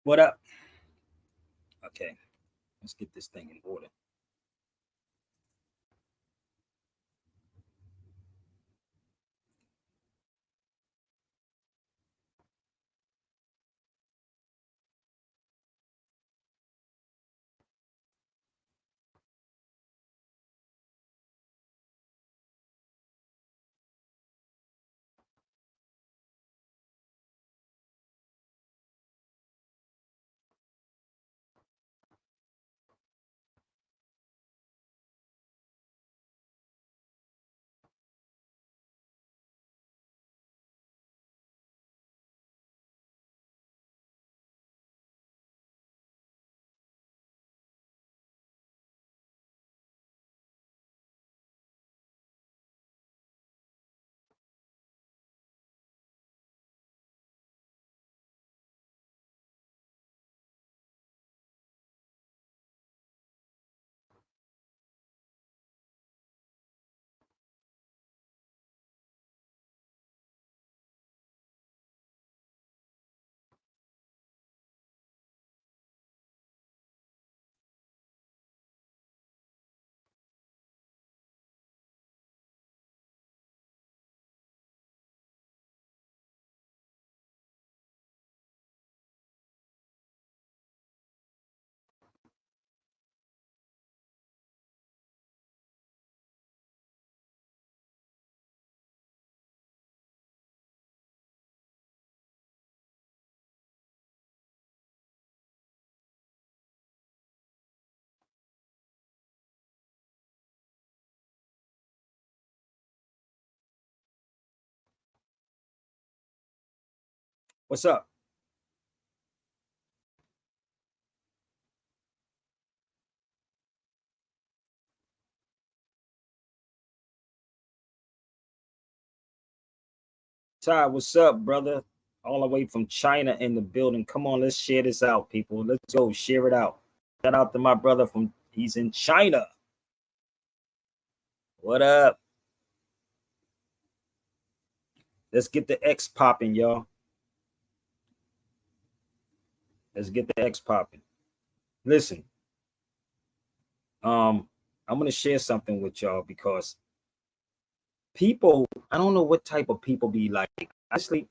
What up? Okay, let's get this thing in order. What's up? Ty, what's up, brother? All the way from China in the building. Come on, let's share this out, people. Let's go share it out. Shout out to my brother from he's in China. What up? Let's get the X popping, y'all. Let's get the X popping. Listen, um, I'm gonna share something with y'all because people, I don't know what type of people be like. Honestly,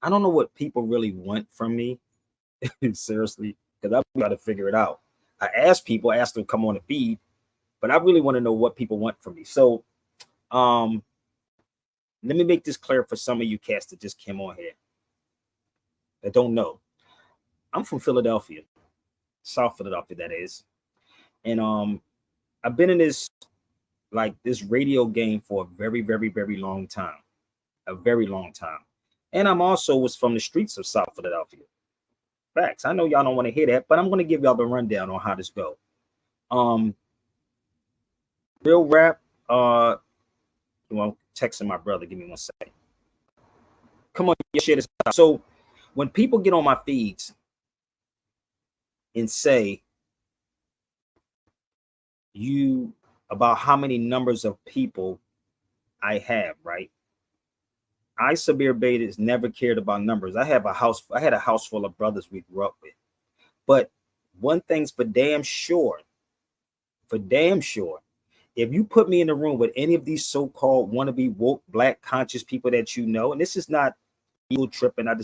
I don't know what people really want from me. Seriously, because I've got to figure it out. I asked them to come on the feed, but I really want to know what people want from me. So, um, let me make this clear for some of you cats that just came on here that don't know. I'm from Philadelphia, South Philadelphia, that is, and I've been in this radio game for a very, very, very long time, a very long time, and I'm also was from the streets of South Philadelphia. Facts. I know y'all don't want to hear that, but I'm going to give y'all the rundown on how this go. Um, real rap. Texting my brother. Give me 1 second. Come on, share this out. So when people get on my feeds and say you about how many numbers of people I have, right? I Beta has never cared about numbers. I had a house full of brothers we grew up with. But one thing's for damn sure, if you put me in the room with any of these so-called wannabe woke black conscious people that you know, and this is not ego tripping, I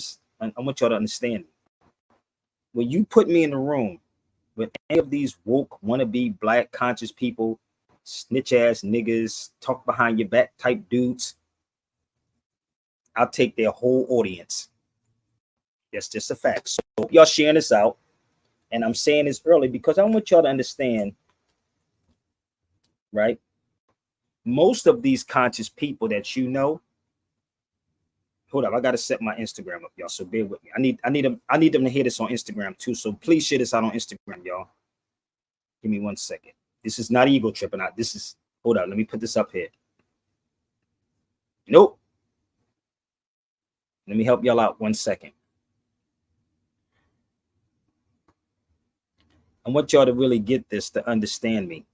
want y'all to understand. When you put me in the room with any of these woke wannabe black conscious people, snitch ass niggas, talk behind your back type dudes, I'll take their whole audience. That's just a fact. So y'all sharing this out, and I'm saying this early because I want y'all to understand, right? Most of these conscious people that you know, hold up, I gotta set my Instagram up, y'all. So bear with me. I need them to hear this on Instagram too. So please share this out on Instagram, y'all. Give me 1 second. This is not ego tripping out. This is hold up. Let me put this up here. Nope. Let me help y'all out 1 second. I want y'all to really get this to understand me.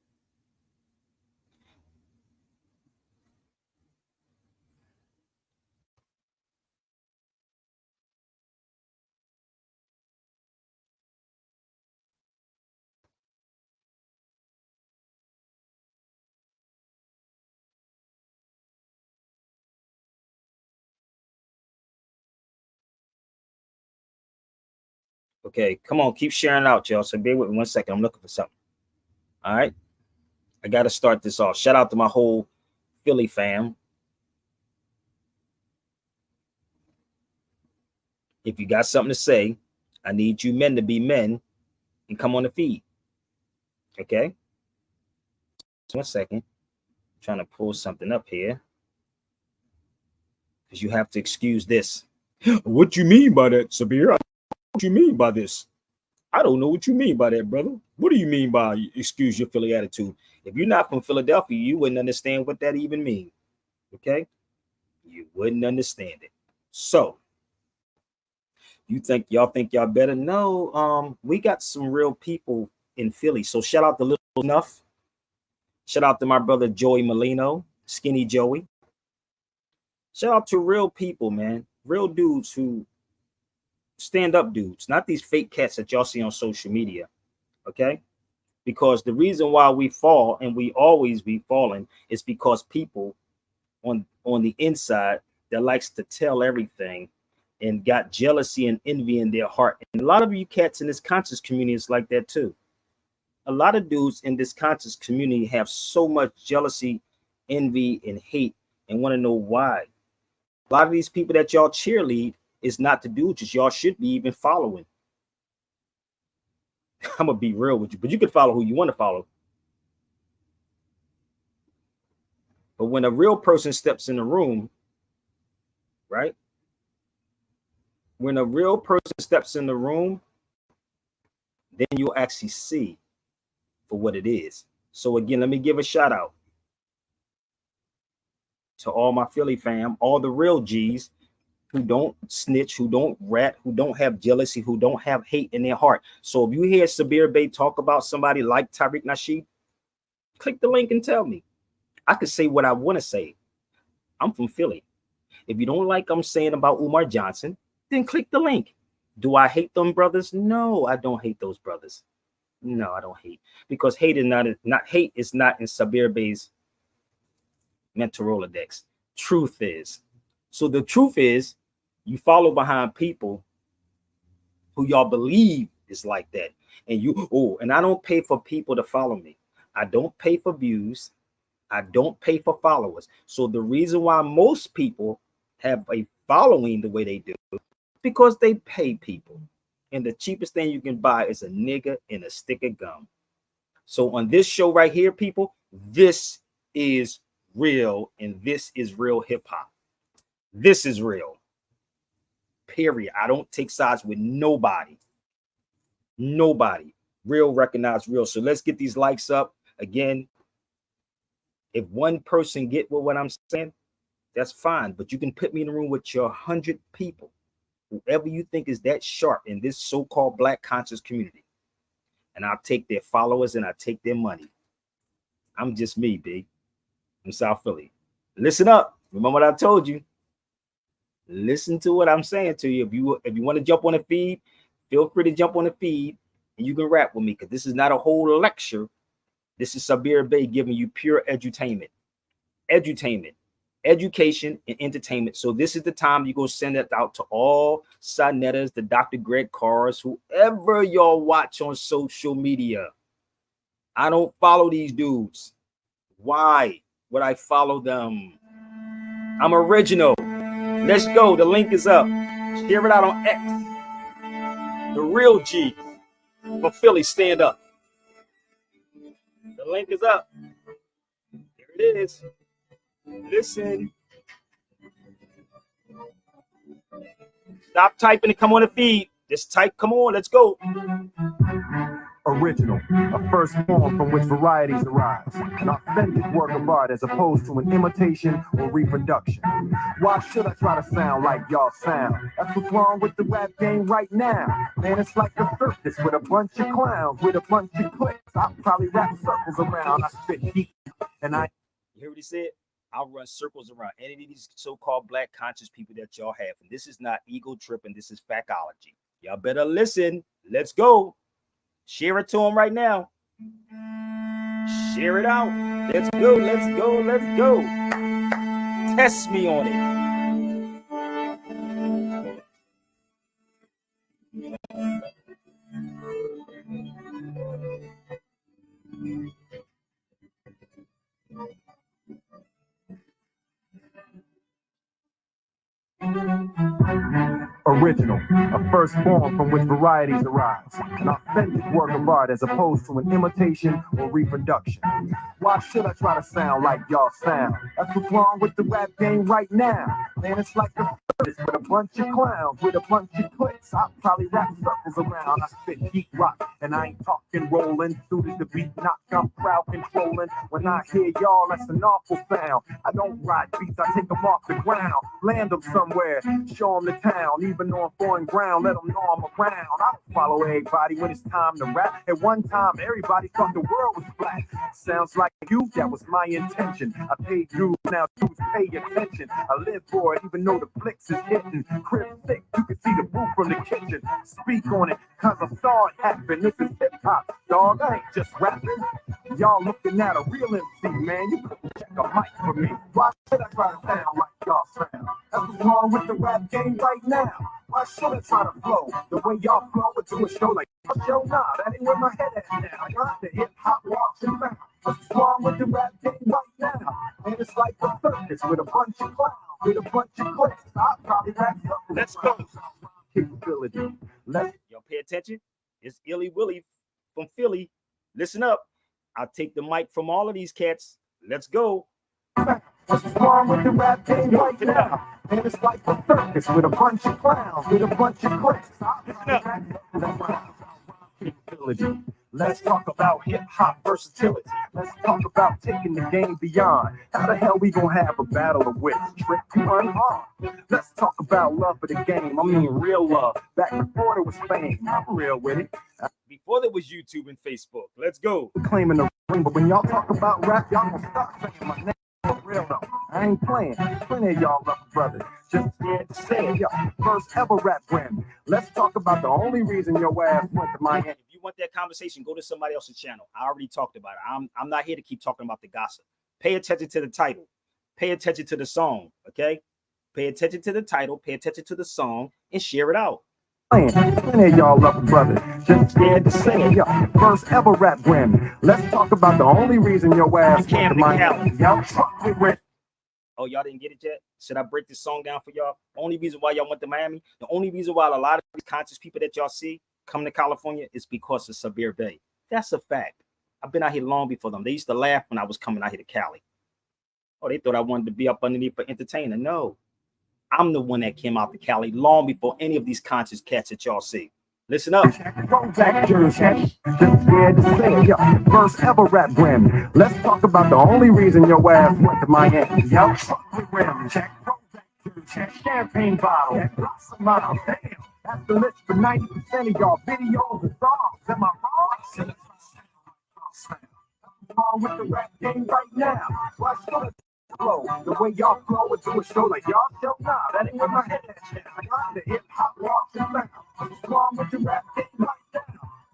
Okay, come on, keep sharing out, y'all. So bear with me 1 second. I'm looking for something. All right. I got to start this off. Shout out to my whole Philly fam. If you got something to say, I need you men to be men and come on the feed. Okay. 1 second. I'm trying to pull something up here. Because you have to excuse this. What you mean by that, Sabir? What you mean by this? I don't know what you mean by that, brother. What do you mean by excuse your Philly attitude? If you're not from Philadelphia, you wouldn't understand what that even means. Okay? You wouldn't understand it. So, y'all think y'all better? No, we got some real people in Philly. So shout out to Little Enough. Shout out to my brother Joey Molino, Skinny Joey. Shout out to real people, man. Real dudes who stand up dudes, not these fake cats that y'all see on social media. Okay? Because the reason why we fall and we always be falling is because people on the inside that likes to tell everything and got jealousy and envy in their heart. And a lot of you cats in this conscious community is like that too. A lot of dudes in this conscious community have so much jealousy, envy, and hate and want to know why. A lot of these people that y'all cheerlead is not the dudes that y'all should be even following. I'm going to be real with you, but you can follow who you want to follow. But when a real person steps in the room, right? When a real person steps in the room, then you'll actually see for what it is. So again, let me give a shout out to all my Philly fam, all the real G's who don't snitch, who don't rat, who don't have jealousy, who don't have hate in their heart. So if you hear Sabir Bey talk about somebody like Tariq Nasheed, click the link and tell me. I could say what I want to say. I'm from Philly. If you don't like I'm saying about Umar Johnson, then click the link. Do I hate them brothers? No, I don't hate those brothers. No, I don't hate, because hate is not in Sabir Bey's mental Rolodex. Truth is. So the truth is, you follow behind people who y'all believe is like that. And I don't pay for people to follow me. I don't pay for views. I don't pay for followers. So the reason why most people have a following the way they do, because they pay people. And the cheapest thing you can buy is a nigga and a stick of gum. So on this show right here, people, this is real, and this is real hip hop. This is real. Period. I don't take sides with nobody. Nobody. Real, recognize real. So let's get these likes up. Again, if one person get what I'm saying, that's fine. But you can put me in a room with your 100 people, whoever you think is that sharp in this so-called black conscious community. And I'll take their followers and I take their money. I'm just me, B. I'm South Philly. Listen up. Remember what I told you. Listen to what I'm saying to you. If you want to jump on the feed, feel free to jump on the feed and you can rap with me, because this is not a whole lecture. This is Sabir Bey giving you pure edutainment, education, and entertainment. So this is the time you go send it out to all Sinettas, the Dr. Greg Carrs, whoever y'all watch on social media. I don't follow these dudes. Why would I follow them? I'm original. Let's go. The link is up. Share it out on X. The real G for Philly, stand up. The link is up. There it is. Listen. Stop typing and come on the feed. Just type, come on, let's go. Original, a first form from which varieties arise, an authentic work of art as opposed to an imitation or reproduction. Why should I try to sound like y'all sound? That's what's wrong with the rap game right now. Man, it's like a circus with a bunch of clowns, with a bunch of clicks. I'll probably wrap circles around. I spit heat, and I... You hear what he said? I'll run circles around any of these so-called black conscious people that y'all have. And this is not ego tripping. This is factology. Y'all better listen. Let's go. Share it to them right now. Share it out. Let's go. Let's go. Let's go. Test me on it. Original, a firstborn from which varieties arise, an authentic work of art as opposed to an imitation or reproduction. Why should I try to sound like y'all sound? That's what's wrong with the rap game right now. Man, it's like a circus with a bunch of clowns, with a bunch of clicks. I probably rap circles around. I spit deep rock, and I ain't talking rolling. Soon as the beat knock, I'm crowd controlling. When I hear y'all, that's an awful sound. I don't ride beats, I take them off the ground, land them somewhere, show them the town. Even on foreign ground, let them know I'm around. I don't follow everybody when it's time to rap. At one time, everybody thought the world was flat. Sounds like you, that was my intention. I paid dues, now dudes pay attention. I live for it, even though the flicks is hitting. Crib thick, you can see the roof from the kitchen. Speak on it, cause I saw it happen. This is hip hop, dog, I ain't just rapping. Y'all looking at a real MC, man. You couldn't check a mic for me. Why should I try to sound like y'all sound? That's what's wrong with the rap game right now. Why should I try to flow the way y'all flow into a show like a show? Nah, that ain't where my head at now. I got the hip hop walking back. What's wrong with the rap game right now? And it's like a circus with a bunch of clowns, with a bunch of clicks. I'll probably rap something. Let's go. Capability. Y'all pay attention. It's Illy Willy from Philly. Listen up. I'll take the mic from all of these cats. Let's go. What's wrong with the rap game right now? And it's like a circus with a bunch of clowns, with a bunch of clicks. Capability. Let's talk about hip-hop versatility. Let's talk about taking the game beyond. How the hell we gonna have a battle of wits? Trick one hard. Let's talk about love for the game. I mean real love. Back before there was fame. I'm real with it. Before there was YouTube and Facebook. Let's go. Claiming the ring, but when y'all talk about rap, y'all gonna start saying my name. For real though, I ain't playing. Plenty of y'all love brothers. Just scared to say it. Yo, first ever rap Grammy. Let's talk about the only reason your ass went to Miami. If you want that conversation, go to somebody else's channel. I already talked about it. I'm not here to keep talking about the gossip. Pay attention to the title. Pay attention to the song. Okay? Pay attention to the title. Pay attention to the song and share it out. Plenty of y'all love brothers. Just scared to say it. Yo, first ever rap Grammy. Let's talk about the only reason your ass went to Miami. Y'all truck we went. Oh, y'all didn't get it yet? Should I break this song down for y'all? The only reason why y'all went to Miami, the only reason why a lot of these conscious people that y'all see come to California is because of Sabir Bey. That's a fact. I've been out here long before them. They used to laugh when I was coming out here to Cali. Oh, they thought I wanted to be up underneath for entertainer. No. I'm the one that came out to Cali long before any of these conscious cats that y'all see. Listen up. Just scared to say it. Yo, first ever rap Grammy. Let's talk about the only reason your ass went to Miami. Yo, check champagne bottle. Lots of miles. Damn. That's the list for 90% of y'all videos and songs. Am I wrong? Wrong with the rap game right now. Why should I flow the way y'all flow into a show like y'all show? Nah, that ain't where my head at. I got the hip hop walking back. What's wrong with the rap game right now?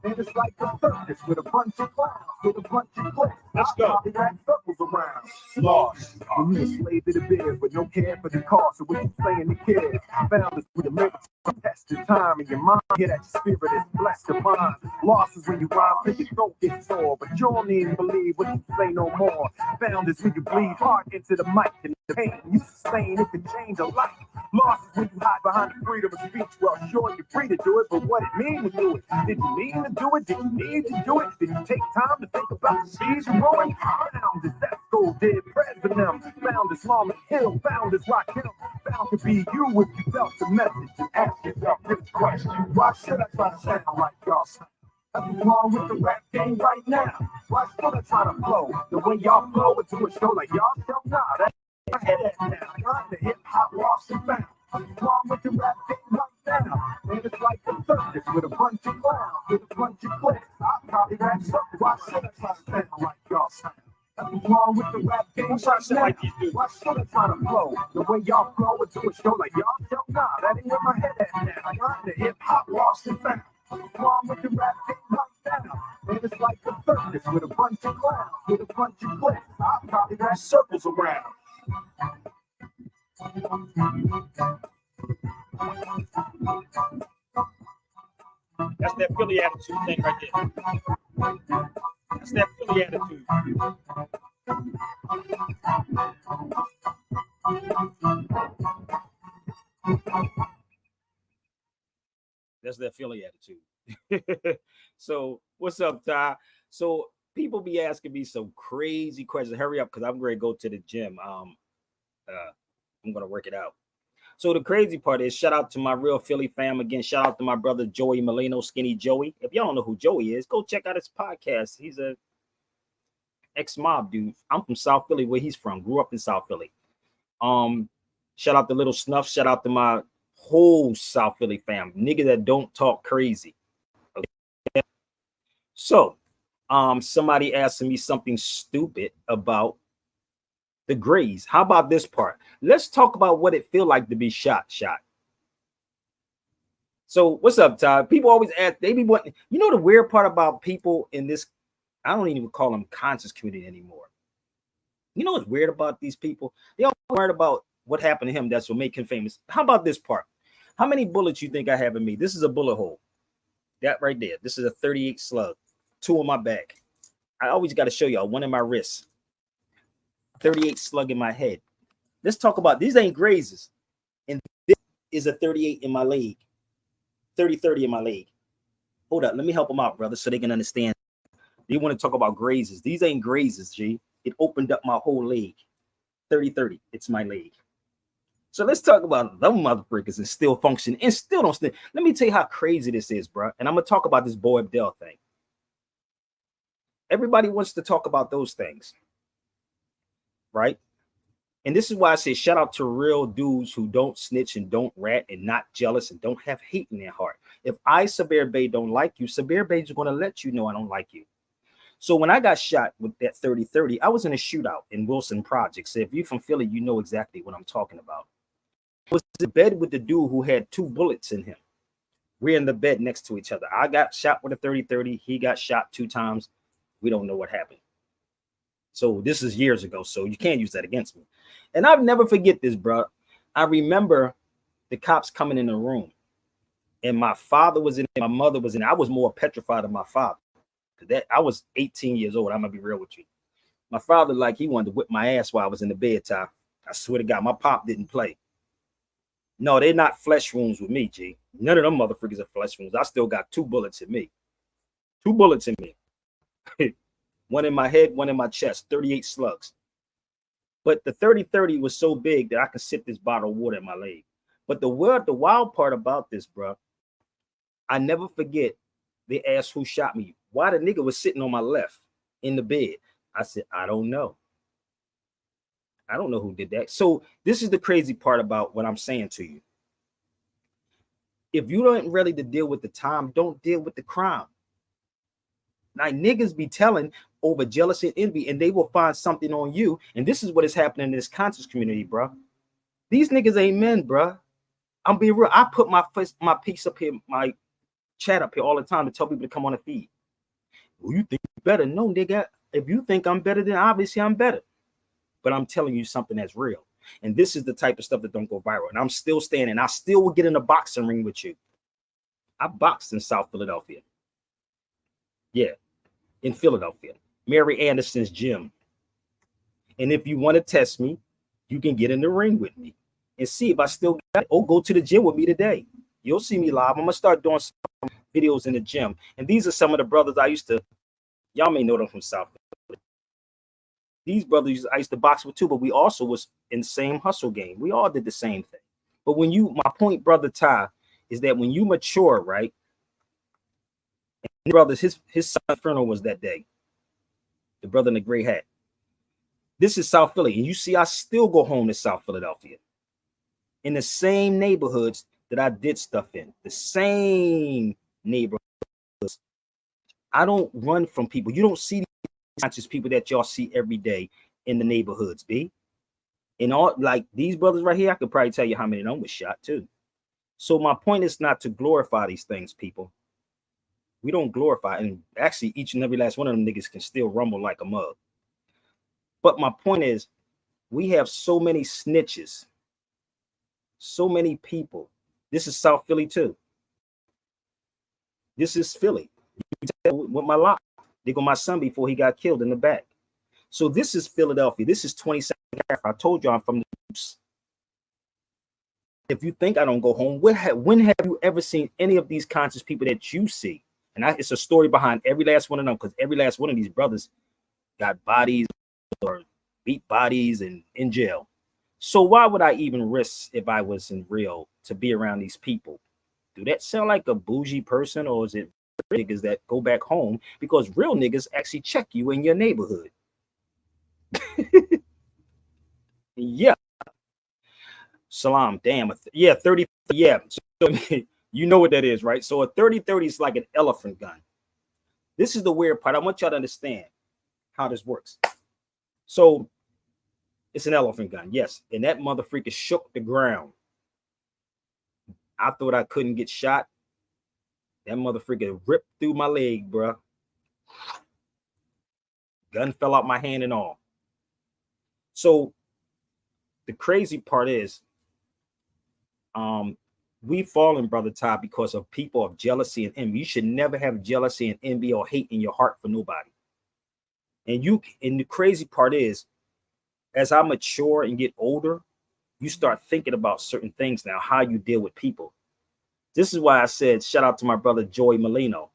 And it's like a circus with a bunch of clowns, with a bunch of clicks. Let's go. Rap circles around. Lost. When you a slave to the biz with no care for the cost of what you saying to kids. Found this with the lyrics from tested time in your mind. Hear that spirit is blessed of mine. Lost is when you rhyme till your throat gets sore, but you don't even believe what you say no more. Found is when you bleed hard into the mic and the pain you sustain, it can change a life. Lost is when you hide behind the freedom of speech. Well, sure, you're free to do it, but what it mean to do it? Did you mean to do it? Did you need to do it? Did you take time to think about the seas you're rolling? Found is that gold dead president. Found is Marlon Hill. Found is Rock Hill. Found to be you if you felt the message and ask yourself this question. Why should I try to sound like y'all sound? Nothing wrong with the rap game right now. Why should I try to flow the way y'all flow into a show like y'all show? Nah, that's my head at now. I got the hip hop lost and found. Nothing wrong with the rap game right now. And it's like a circus with a bunch of clowns, with a bunch of clicks. I'll probably rap something. Why should I try to sound like y'all sound? Nothing wrong with the rap game right now. Why should I try to flow the way y'all flow into a show like y'all show? Nah, that ain't where my head at now. I got the hip hop lost and found. What's wrong with the rap game right now? And it's like a circus with a bunch of clowns, with a bunch of clicks. I'll probably rap circles around. That's that Philly attitude thing right there. That's that Philly attitude. That's that Philly attitude. So what's up, Ty? So people be asking me some crazy questions. Hurry up, because I'm ready to go to the gym. I'm gonna work it out. So the crazy part is, shout out to my real Philly fam again. Shout out to my brother Joey Molino, Skinny Joey. If y'all don't know who Joey is, go check out his podcast. He's a ex-mob dude. I'm from South Philly, where he's from. Grew up in South Philly. Shout out to Little Snuff. Shout out to my whole South Philly fam. Nigga that don't talk crazy. Okay. So, somebody asking me something stupid about the Grays. How about this part? Let's talk about what it feel like to be shot. So, what's up, Todd? People always ask, they be wanting, you know, the weird part about people in this, I don't even call them conscious community anymore. You know what's weird about these people? They all worried about what happened to him. That's what make him famous. How about this part? How many bullets you think I have in me? This is a bullet hole. That right there. This is a 38 slug. 2 on my back. I always got to show y'all. 1 in my wrist. 38 slug in my head. Let's talk about, these ain't grazes. And this is a 38 in my leg. 30 in my leg. Hold up. Let me help them out, brother, so they can understand. They want to talk about grazes. These ain't grazes, G. It opened up my whole leg. 30. It's my leg. So let's talk about them motherfuckers and still function and still don't stand. Let me tell you how crazy this is, bro. And I'm going to talk about this Boabdil thing. Everybody wants to talk about those things, right? And this is why I say shout out to real dudes who don't snitch and don't rat and not jealous and don't have hate in their heart. If Sabir don't like you, Sabir Bey is going to let you know I don't like you. So when I got shot with that 30, I was in a shootout in Wilson Projects. If you're from Philly, you know exactly what I'm talking about. I was in bed with the dude who had 2 bullets in him. We're in the bed next to each other. I got shot with a 30. He got shot 2 times. We don't know what happened. So this is years ago, so you can't use that against me. And I'll never forget this, bro. I remember the cops coming in the room, and my father was in it, my mother was in it. I was more petrified of my father. That I was 18 years old. I'm gonna be real with you. My father, like, he wanted to whip my ass while I was in the bed time. I swear to God, my pop didn't play. No, they're not flesh wounds with me, G. None of them motherfuckers are flesh wounds. I still got 2 bullets in me. 2 bullets in me. 1 in my head, 1 in my chest, 38 slugs. But the 30 was so big that I could sip this bottle of water in my leg. But the wild part about this, bro, I never forget, they asked who shot me. Why the nigga was sitting on my left in the bed. I said, I don't know. I don't know who did that. So this is the crazy part about what I'm saying to you. If you don't ready to deal with the time, don't deal with the crime. Now, niggas be telling over jealousy and envy, and they will find something on you. And this is what is happening in this conscious community, bro. These niggas ain't men, bro. I'm being real. I put my piece up here, my chat up here all the time to tell people to come on the feed. Well, you think you're better? No, nigga. If you think I'm better, then obviously I'm better. But I'm telling you something that's real. And this is the type of stuff that don't go viral. And I'm still standing. I still will get in a boxing ring with you. I boxed in South Philadelphia. Yeah, in Philadelphia. Mary Anderson's gym. And if you want to test me, you can get in the ring with me and see if I still got it. Or go to the gym with me today. You'll see me live. I'm going to start doing some videos in the gym. And these are some of the brothers I used to, y'all may know them from South Philly. These brothers I used to box with too, but we also was in the same hustle game. We all did the same thing. But when you, my point, brother Ty, is that when you mature, right? And brothers, his son's funeral was that day. The brother in the gray hat. This is South Philly. And you see, I still go home to South Philadelphia. In the same neighborhoods that I did stuff in. The same neighborhoods. I don't run from people. You don't see these conscious people that y'all see every day in the neighborhoods, B. And all, like these brothers right here, I could probably tell you how many of them was shot too. So my point is not to glorify these things, people. We don't glorify, and actually each and every last one of them niggas can still rumble like a mug. But my point is, we have so many snitches, so many people. This is South Philly too. This is Philly. With my lock, they go my son before he got killed in the back. So this is Philadelphia. This is 22nd. I told you I'm from the if you think I don't go home, when have you ever seen any of these conscious people that you see? And it's a story behind every last one of them, because every last one of these brothers got bodies or beat bodies and in jail. So why would I even risk, if I was in real, to be around these people? Do that sound like a bougie person, or is it niggas that go back home? Because real niggas actually check you in your neighborhood. Yeah. Salam, damn. Yeah, 30. Yeah. So, you know what that is, right? So a 30-30 is like an elephant gun. This is the weird part. I want y'all to understand how this works. So it's an elephant gun, yes. And that motherfucker shook the ground. I thought I couldn't get shot. That motherfucker ripped through my leg, bro. Gun fell out my hand and all. So the crazy part is, we've fallen, Brother Todd, because of people of jealousy and envy. You should never have jealousy and envy or hate in your heart for nobody. And the crazy part is, as I mature and get older, you start thinking about certain things now, how you deal with people. This is why I said, shout out to my brother, Joey Molino.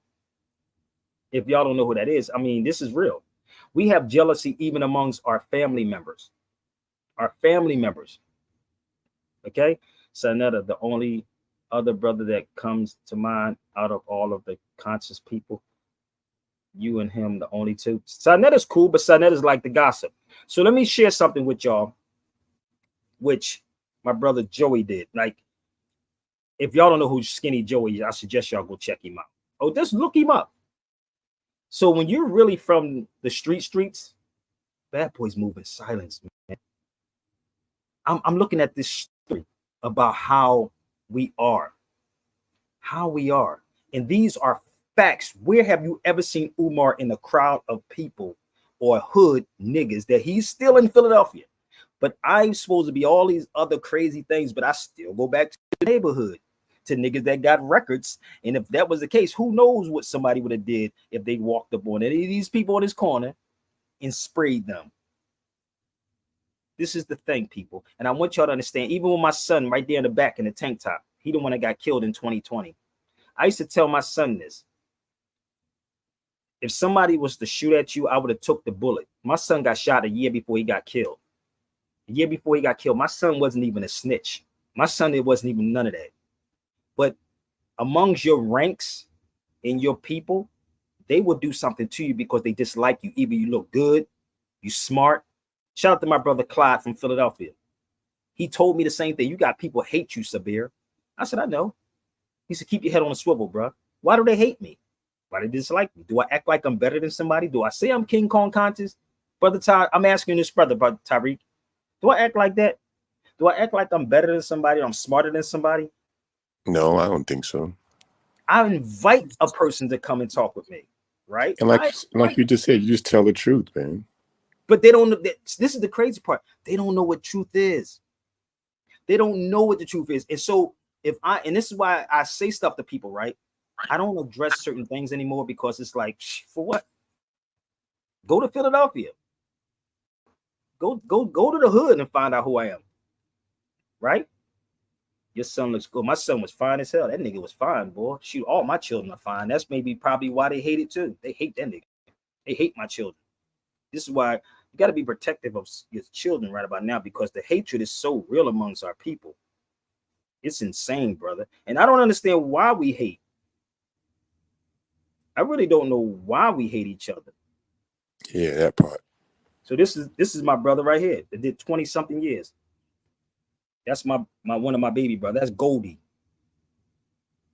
If y'all don't know who that is, I mean, this is real. We have jealousy even amongst our family members. Our family members. Okay? Sanetta, the only other brother that comes to mind out of all of the conscious people. You and him, the only two. Sanetta's cool, but Sanetta's like the gossip. So let me share something with y'all, which my brother Joey did. Like, if y'all don't know who Skinny Joey is, I suggest y'all go check him out. Oh, just look him up. So when you're really from the streets, Bad Boys move in silence, man. I'm looking at this story about how we are. And these are facts. Where have you ever seen Umar in a crowd of people or hood niggas that he's still in Philadelphia? But I'm supposed to be all these other crazy things, but I still go back to the neighborhood, to niggas that got records. And if that was the case, who knows what somebody would have did if they walked up on any of these people in this corner and sprayed them. This is the thing, people. And I want y'all to understand, even with my son right there in the back in the tank top, he the one that got killed in 2020. I used to tell my son this. If somebody was to shoot at you, I would have took the bullet. My son got shot a year before he got killed. A year before he got killed, my son wasn't even a snitch. My son, it wasn't even none of that. But amongst your ranks and your people, they will do something to you because they dislike you. Either you look good, you smart. Shout out to my brother Clyde from Philadelphia. He told me the same thing. You got people hate you, Sabir. I said, I know. He said, keep your head on a swivel, bro. Why do they hate me? Why do they dislike me? Do I act like I'm better than somebody? Do I say I'm King Kong conscious? Brother Ty, I'm asking this brother Tariq. Do I act like that? Do I act like I'm better than somebody? Or I'm smarter than somebody? No, I don't think so. I invite a person to come and talk with me, right? And like you just said, you just tell the truth, man. But they don't know. This is the crazy part. They don't know what truth is. They don't know what the truth is. And so and this is why I say stuff to people, right? I don't address certain things anymore because it's like, for what? Go to Philadelphia. Go to the hood and find out who I am. Right? Your son looks good. My son was fine as hell. That nigga was fine, boy. Shoot, all my children are fine. That's probably why they hate it too. They hate that nigga. They hate my children. This is why you got to be protective of your children right about now, because the hatred is so real amongst our people. It's insane, brother. And I don't understand why we hate. I really don't know why we hate each other. Yeah, that part. So this is my brother right here that did 20 something years. That's my one of my baby brother. That's Goldie.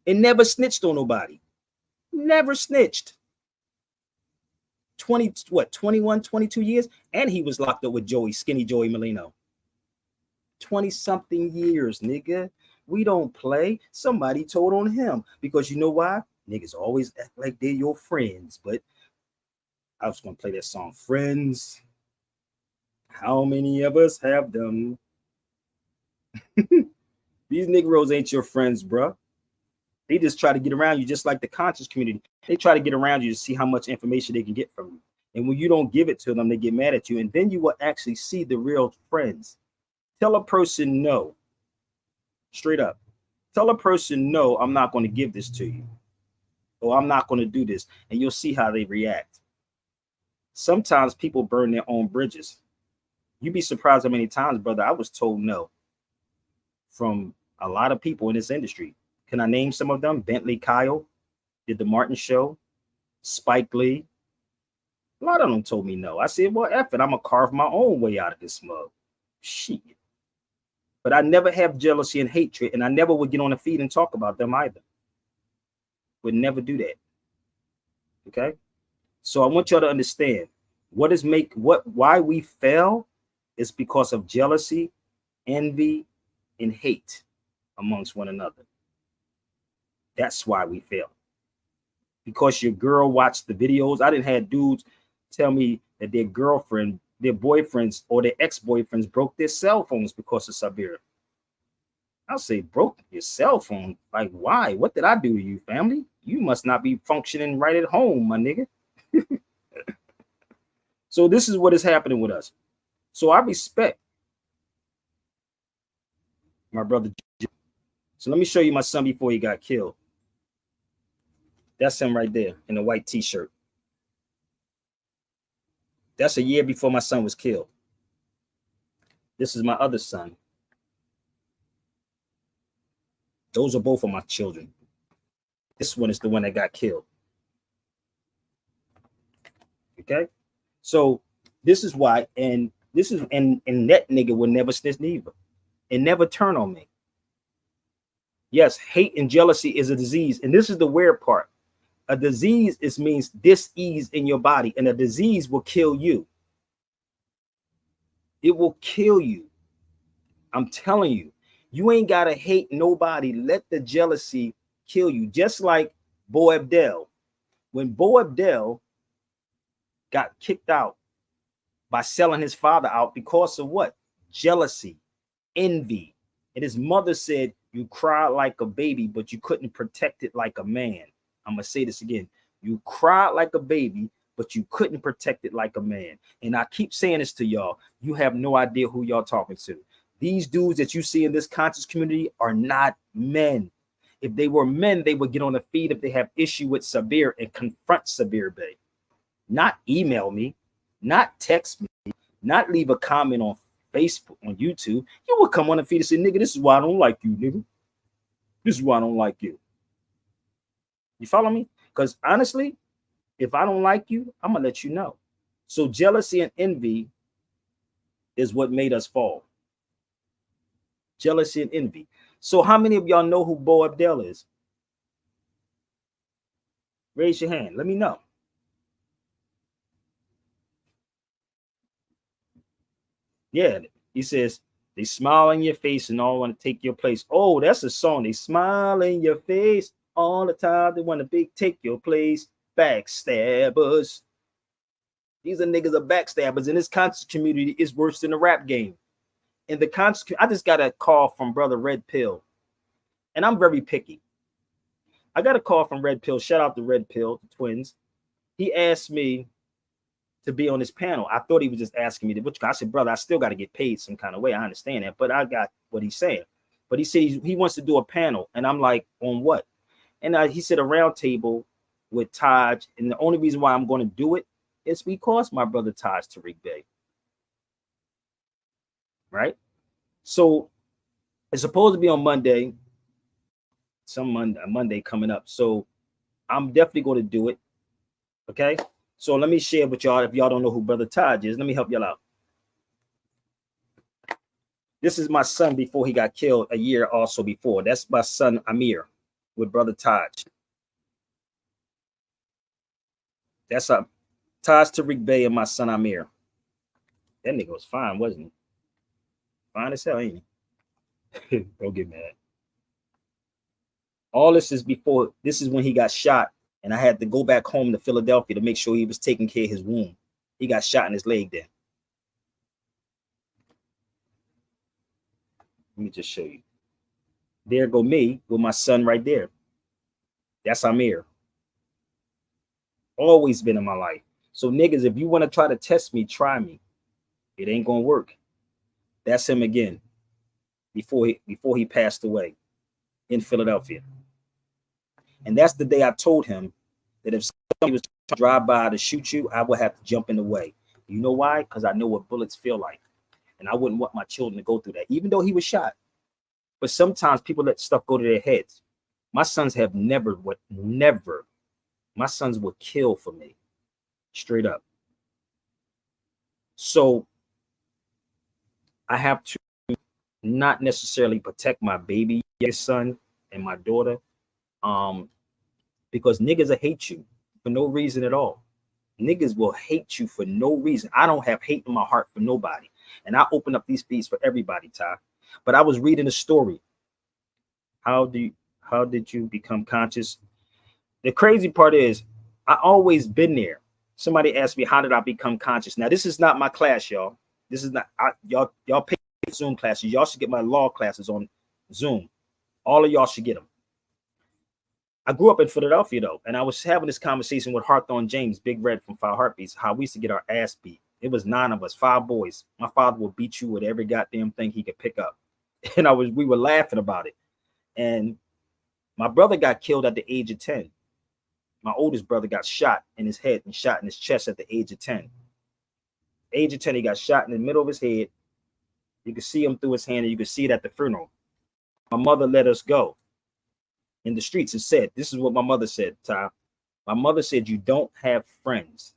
And never snitched on nobody. Never snitched. 21, 22 years? And he was locked up with Skinny Joey Molino. 20 something years, nigga. We don't play. Somebody told on him. Because you know why? Niggas always act like they're your friends. But I was going to play that song, Friends. How many of us have them? These Negroes ain't your friends, bro. They just try to get around you, just like the conscious community. They try to get around you to see how much information they can get from you. And when you don't give it to them, they get mad at you. And then you will actually see the real friends. Tell a person no. Straight up. Tell a person, no, I'm not going to give this to you. Or I'm not going to do this. And you'll see how they react. Sometimes people burn their own bridges. You'd be surprised how many times, brother, I was told no from a lot of people in this industry. Can I name some of them? Bentley Kyle did the Martin Show. Spike Lee. A lot of them told me no. I said, well, F it. I'm going to carve my own way out of this mug. Shit. But I never have jealousy and hatred, and I never would get on the feed and talk about them either. Would never do that. Okay? So I want y'all to understand why we fail is because of jealousy, envy, and hate amongst one another. That's why we fail. Because your girl watched the videos. I didn't have dudes tell me that their girlfriend, their boyfriends, or their ex-boyfriends broke their cell phones because of Sabir. I'll say, broke your cell phone? Like, why? What did I do to you, family? You must not be functioning right at home, my nigga. So this is what is happening with us. So I respect my brother. So let me show you my son before he got killed. That's him right there in the white t-shirt. That's a year before my son was killed. This is my other son. Those are both of my children. This one is the one that got killed. Okay? So this is why, and that nigga would never snitch neither. And never turn on me. Yes, hate and jealousy is a disease. And this is the weird part. A disease means dis-ease in your body, and a disease will kill you. It will kill you. I'm telling you, you ain't got to hate nobody. Let the jealousy kill you. Just like Boabdil. When Boabdil got kicked out by selling his father out because of what? Jealousy, envy. And his mother said, you cried like a baby, but you couldn't protect it like a man. I'm going to say this again. You cried like a baby, but you couldn't protect it like a man. And I keep saying this to y'all. You have no idea who y'all talking to. These dudes that you see in this conscious community are not men. If they were men, they would get on the feed if they have issue with Sabir and confront Sabir Bey. Not email me, not text me, not leave a comment on Facebook, on YouTube. You would come on the feed and say, nigga, this is why I don't like you, nigga. This is why I don't like you. You follow me? Because honestly, if I don't like you, I'm going to let you know. So jealousy and envy is what made us fall. Jealousy and envy. So how many of y'all know who Boabdil is? Raise your hand. Let me know. Yeah, he says, they smile in your face and all want to take your place. Oh, that's a song. They smile in your face all the time. They want to take your place. Backstabbers. These are niggas are backstabbers. And this conscious community is worse than the rap game. In the conscious, I just got a call from brother Red Pill. And I'm very picky. I got a call from Red Pill. Shout out to Red Pill, the twins. He asked me to be on this panel. I thought he was just asking me to, which I said, brother, I still got to get paid some kind of way. I understand that, but I got what he's saying. But he said he wants to do a panel. And I'm like, on what? And he said a round table with Taj. And the only reason why I'm going to do it is because my brother Taj Tariq Bey. Right? So it's supposed to be on Monday. Monday coming up. So I'm definitely going to do it. Okay? So let me share with y'all. If y'all don't know who brother Taj is, let me help y'all out. This is my son before he got killed a year also before. That's my son Amir with brother Taj. That's Taj Tariq Bey and my son Amir. That nigga was fine, wasn't he? Fine as hell, ain't he? Don't get mad. All this is before. This is when he got shot. And I had to go back home to Philadelphia to make sure he was taking care of his wound. He got shot in his leg there. Let me just show you. There go me with my son right there. That's Amir. Always been in my life. So niggas, if you want to try to test me, try me. It ain't going to work. That's him again. before he passed away in Philadelphia. And that's the day I told him that if somebody was trying to drive by to shoot you, I would have to jump in the way. You know why? Because I know what bullets feel like. And I wouldn't want my children to go through that, even though he was shot. But sometimes people let stuff go to their heads. My sons have never, my sons would kill for me, straight up. So I have to not necessarily protect my baby son and my daughter, because niggas will hate you for no reason at all. Niggas will hate you for no reason. I don't have hate in my heart for nobody. And I open up these feeds for everybody, Ty. But I was reading a story. How did you become conscious? The crazy part is I always been there. Somebody asked me, how did I become conscious? Now, this is not my class, y'all. This is not, y'all pay Zoom classes. Y'all should get my law classes on Zoom. All of y'all should get them. I grew up in Philadelphia, though, and I was having this conversation with Hawthorne James, Big Red from Five Heartbeats, how we used to get our ass beat. It was 9 of us, 5 boys. My father would beat you with every goddamn thing he could pick up. And we were laughing about it. And my brother got killed at the age of 10. My oldest brother got shot in his head and shot in his chest at the age of 10. Age of 10, he got shot in the middle of his head. You could see him through his hand, and you could see it at the funeral. My mother let us go in the streets and said, this is what my mother said, Ty. My mother said, you don't have friends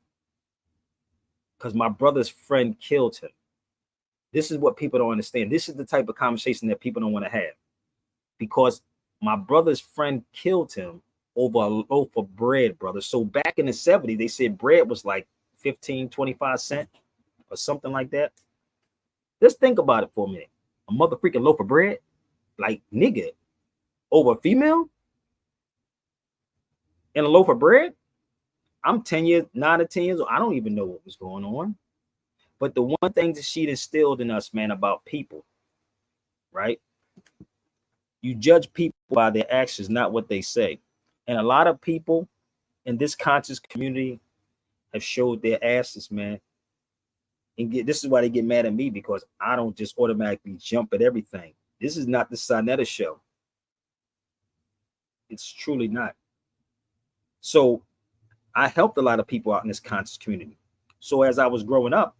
because my brother's friend killed him. This is what people don't understand. This is the type of conversation that people don't want to have, because my brother's friend killed him over a loaf of bread, brother. So back in the 70s, they said bread was like 15, 25 cents or something like that. Just think about it for a minute. A mother freaking loaf of bread, like nigga, over a female and a loaf of bread. I'm 9 or 10 years old. I don't even know what was going on. But the one thing that she instilled in us, man, about people, right? You judge people by their actions, not what they say. And a lot of people in this conscious community have showed their asses, man. And this is why they get mad at me, because I don't just automatically jump at everything. This is not the Sinetta show. It's truly not. So I helped a lot of people out in this conscious community. So as I was growing up,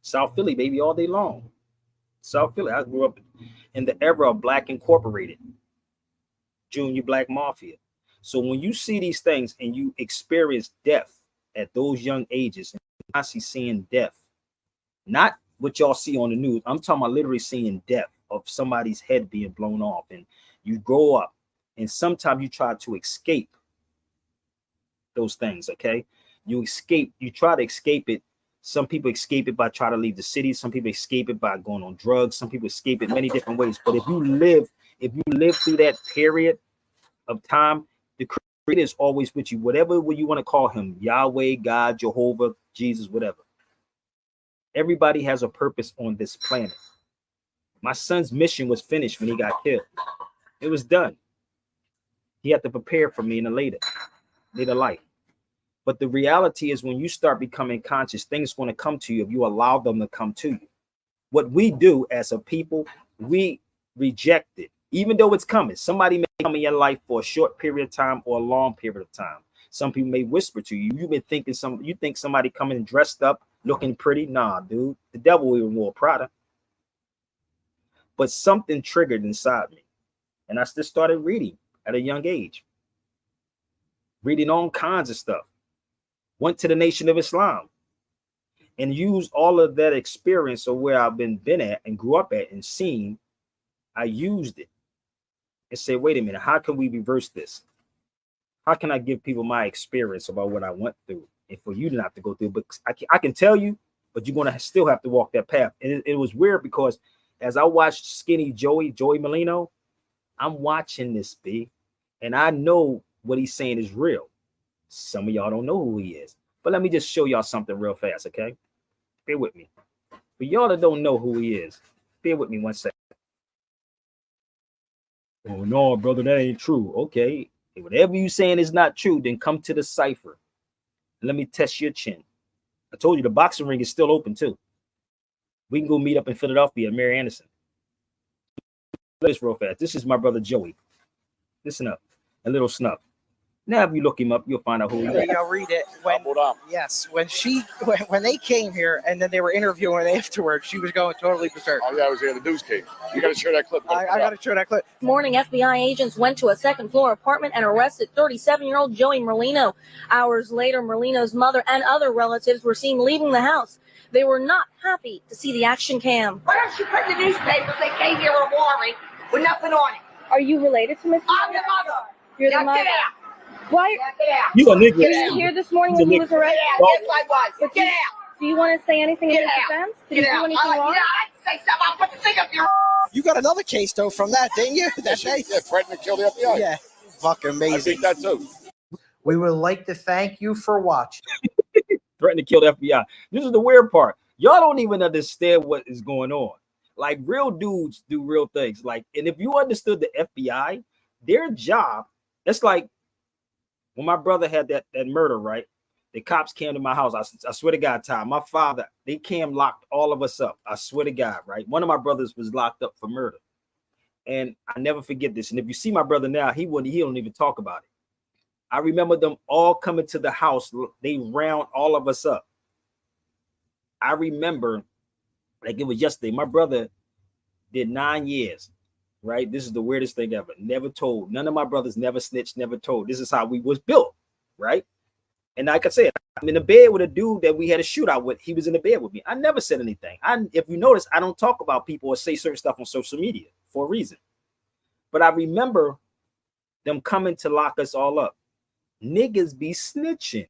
South Philly, baby, all day long. South Philly, I grew up in the era of Black Incorporated, Junior Black Mafia. So when you see these things and you experience death at those young ages, and I see seeing death, not what y'all see on the news. I'm talking about literally seeing death of somebody's head being blown off. And you grow up and sometimes you try to escape those things, okay? You try to escape it. Some people escape it by trying to leave the city. Some people escape it by going on drugs. Some people escape it many different ways. But if you live through that period of time, the Creator is always with you. Whatever you want to call him, Yahweh, God, Jehovah, Jesus, whatever. Everybody has a purpose on this planet. My son's mission was finished when he got killed. It was done. He had to prepare for me in a later life. But the reality is, when you start becoming conscious, things are going to come to you if you allow them to come to you. What we do as a people, we reject it, even though it's coming. Somebody may come in your life for a short period of time or a long period of time. Some people may whisper to you. You've been thinking you think somebody coming dressed up, looking pretty. Nah, dude, the devil even wore Prada. But something triggered inside me, and I just started reading at a young age, reading all kinds of stuff. Went to the Nation of Islam and used all of that experience of where I've been at and grew up at and seen. I used it and said, wait a minute, how can we reverse this? How can I give people my experience about what I went through and for you to not have to go through? But I can tell you, but you're going to still have to walk that path. And it was weird, because as I watched Skinny Joey Molino, I'm watching this, B, and I know what he's saying is real. Some of y'all don't know who he is, but let me just show y'all something real fast, okay? Bear with me. For y'all that don't know who he is, bear with me 1 second. Oh no, brother, that ain't true. Okay, if whatever you saying is not true, then come to the cipher. Let me test your chin. I told you the boxing ring is still open too. We can go meet up in Philadelphia at Mary Anderson. this real fast. This is my brother Joey. Listen up. A little snuff. Now, if you look him up, you'll find out who he is. I'll read it. When they came here and then they were interviewing afterwards, she was going totally berserk. Oh, yeah, I was here. The news came. You got to share that clip. I got to show that clip. Morning, FBI agents went to a second-floor apartment and arrested 37-year-old Joey Merlino. Hours later, Merlino's mother and other relatives were seen leaving the house. They were not happy to see the action cam. Why don't you put in the newspapers they came here a warrant with nothing on it? Are you related to Mr. I'm the mother. You're the Now mother. get out. Why? Now get out. You a nigga. Were you here this morning when he was Get arrested? out. Yes, I was. But Get out. Do you want to say anything in Get his out. defense? Did Get he do out. anything wrong? I like to say something. I'll put the thing up your. You got another case, though, from that, didn't you? That day? Yeah, threatening to kill the FBI. Yeah. Fucking I amazing. think that too. We would like to thank you for watching. Threatening to kill the FBI. This is the weird part. Y'all don't even understand what is going on. Like, real dudes do real things. Like, and if you understood the FBI, their job, it's like when my brother had that murder, right? The cops came to my house. I swear to God, Ty, my father, they came, locked all of us up. I swear to God, right? One of my brothers was locked up for murder. And I never forget this. And if you see my brother now, he don't even talk about it. I remember them all coming to the house. They round all of us up. I remember, like it was yesterday, my brother did 9 years, right? This is the weirdest thing ever. Never told. None of my brothers never snitched, never told. This is how we was built, right? And like I said, I'm in the bed with a dude that we had a shootout with. He was in the bed with me. I never said anything. If you notice, I don't talk about people or say certain stuff on social media for a reason. But I remember them coming to lock us all up. Niggas be snitching.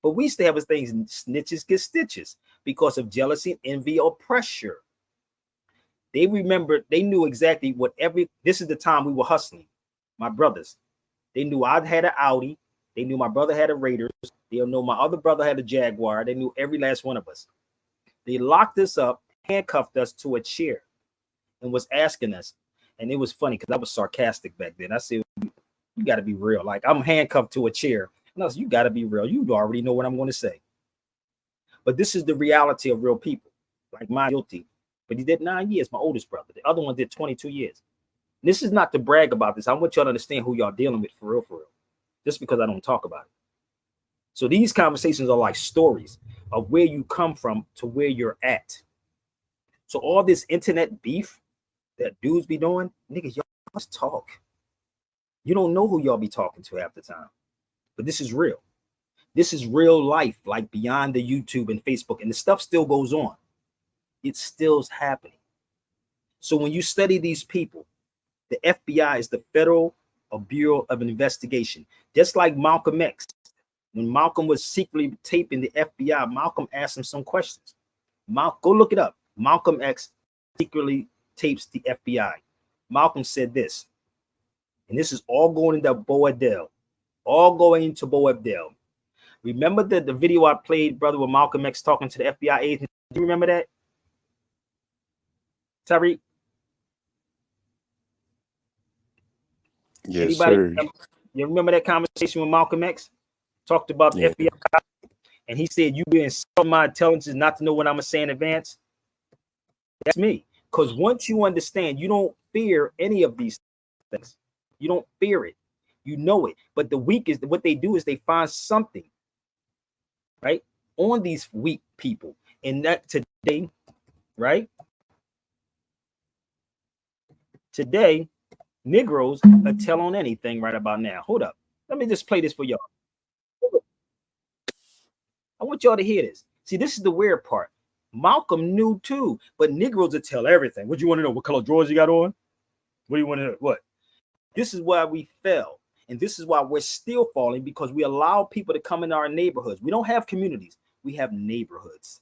But we used to have a thing, snitches get stitches, because of jealousy, envy, or pressure. They remembered, they knew exactly this is the time we were hustling. My brothers, they knew I had an Audi. They knew my brother had a Raiders. They know my other brother had a Jaguar. They knew every last one of us. They locked us up, handcuffed us to a chair, and was asking us. And it was funny because I was sarcastic back then. I said, you got to be real. Like, I'm handcuffed to a chair. And I said, you got to be real. You already know what I'm going to say. But this is the reality of real people. Like, mine guilty. But he did 9 years, my oldest brother. The other one did 22 years. This is not to brag about this. I want y'all to understand who y'all dealing with for real, for real. Just because I don't talk about it. So these conversations are like stories of where you come from to where you're at. So all this internet beef that dudes be doing, niggas, y'all must talk. You don't know who y'all be talking to half the time. But this is real. This is real life, like beyond the YouTube and Facebook. And the stuff still goes on. It still's happening. So when you study these people, the FBI is the Federal Bureau of Investigation. Just like Malcolm X. When Malcolm was secretly taping the FBI, Malcolm asked him some questions. Go look it up. Malcolm X secretly tapes the FBI. Malcolm said this, and this is all going into Boabdil. All going into Boabdil. Remember the video I played, brother, with Malcolm X talking to the FBI agent? Do you remember that? Tariq? Yes, Anybody sir. remember? You remember that conversation with Malcolm X? Talked about the FBI, and he said, you be insulting my intelligence not to know what I'm going to say in advance. That's me. Because once you understand, you don't fear any of these things. You don't fear it. You know it. But the weak is what they do is they find something, right, on these weak people. And that today, right? Today, Negroes tell on anything right about now. Hold up. Let me just play this for y'all. I want y'all to hear this. See, this is the weird part. Malcolm knew too, but Negroes would tell everything. What do you want to know? What color drawers you got on? What do you want to know? What? This is why we fell. And this is why we're still falling, because we allow people to come in our neighborhoods. We don't have communities. We have neighborhoods.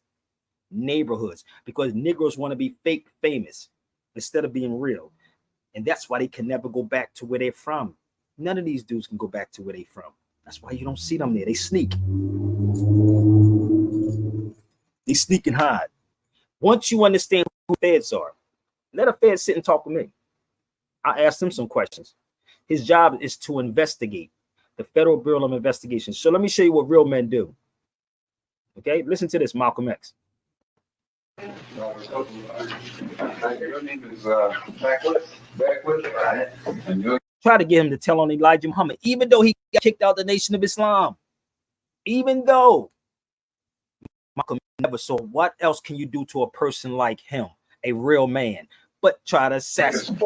Neighborhoods. Because Negroes want to be fake famous instead of being real. And that's why they can never go back to where they're from. None of these dudes can go back to where they're from. That's why you don't see them there. They sneak. They sneak and hide. Once you understand who feds are, let a fed sit and talk with me. I asked him some questions. His job is to investigate, the Federal Bureau of Investigation. So let me show you what real men do. Okay, listen to this, Malcolm X. Thank you. Your name is Backwoods. Right. And you're Try to get him to tell on Elijah Muhammad, even though he got kicked out of the Nation of Islam. Even though Malcolm never saw what else can you do to a person like him, a real man, but try to assassinate.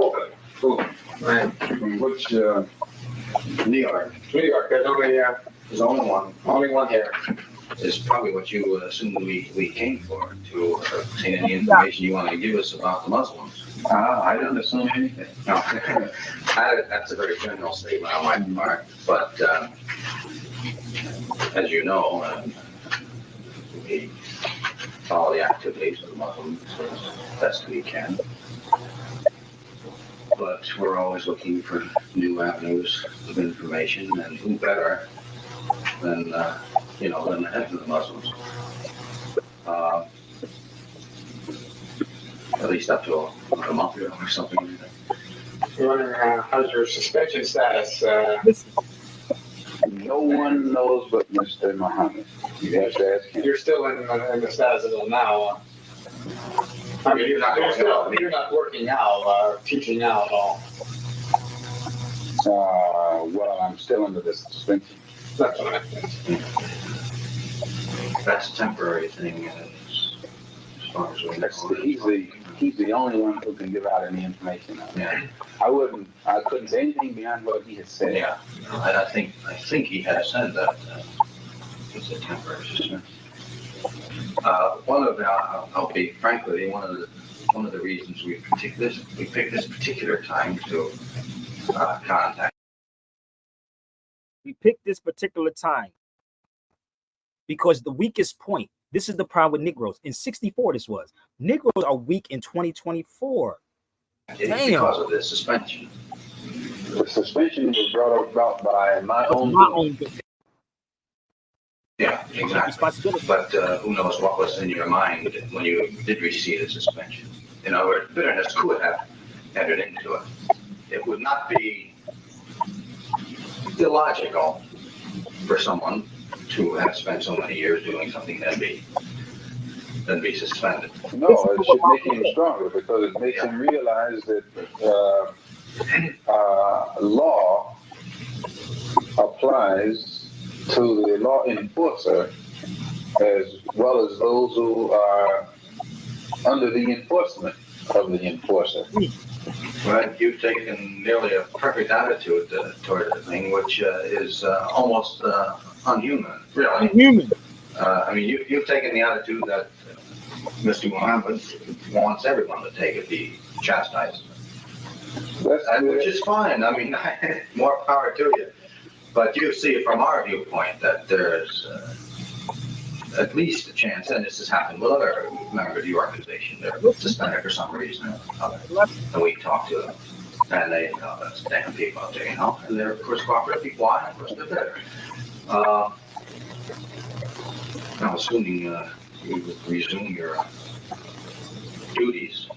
right. From which New York. New York. There's only one. Only one here. Is probably what you assumed we came for, to obtain any information you want to give us about the Muslims. I don't assume anything. No, that's a very general statement on my part. But as you know, we follow the activities of the Muslims as best we can. But we're always looking for new avenues of information, and who better than than the heads of the Muslims. At least up to a month ago or something like that. You're wondering how's your suspension status? No one knows but Mr. Muhammad. You have to ask him. You're still in the status of now. I mean, you're not working out or teaching now at all. Well, I'm still under the suspension. That's what I think. That's a temporary thing, as far as we know. He's the only one who can give out any information. Yeah. I couldn't say anything beyond what he has said. Yeah, and I think he has said that it's a temporary suspension. I'll be frank with you. One of the reasons we picked this particular time to contact. We picked this particular time because the weakest point. This is the problem with Negroes. In 64, this was. Negroes are weak in 2024. It's because of the suspension. The suspension was brought about by my own. Yeah, exactly. But who knows what was in your mind when you did receive the suspension? In other words, bitterness could have entered into it. It would not be illogical for someone to have spent so many years doing something then be suspended. No, it should make him stronger because it makes him realize that law applies to the law enforcer as well as those who are under the enforcement of the enforcer. Well, you've taken nearly a perfect attitude toward the thing, which is almost unhuman, really. Unhuman. I mean, you've taken the attitude that Mr. Muhammad wants everyone to take it, be chastised. Which is fine. I mean, more power to you. But you see from our viewpoint that there's at least a chance, and this has happened with other members of the organization, they're suspended for some reason or other. And we talk to them, and they, that's damn people out there, and they're, of course, cooperative. Why? Of course, they're better. Now, assuming you would resume your duties,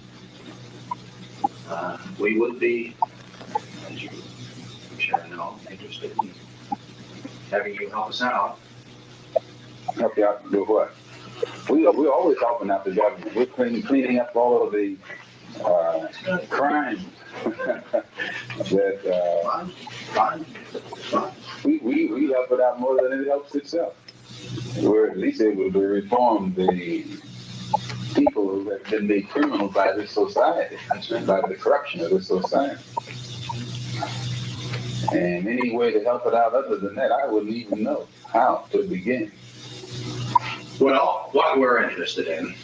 we would be, as you I'm sure know, interested in having you help us out. Help you out to do what? We're always helping out the government. We're cleaning up all of the crimes that we help it out more than it helps itself. We're at least able to reform the people who have been made criminal by this society, by the corruption of this society. And any way to help it out other than that, I wouldn't even know how to begin. Well, what we're interested in,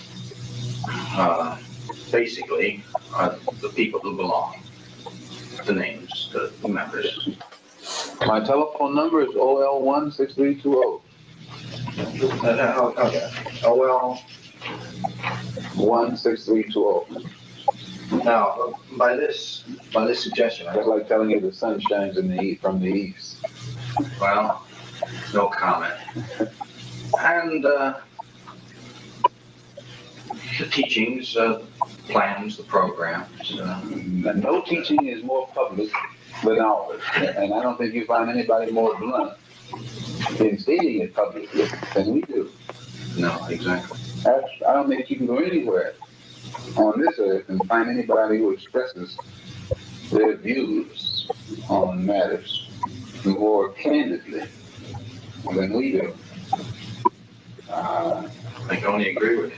basically, are the people who belong, the names, the members. My telephone number is OL16320. Okay. OL 16320. Now, by this suggestion, That's like telling you the sun shines from the east. Well, no comment. And the teachings, plans, the programs. No teaching is more public than ours, and I don't think you find anybody more blunt in stating it publicly than we do. No, exactly. I don't think you can go anywhere on this earth and find anybody who expresses their views on matters more candidly than we do. I can only agree with you.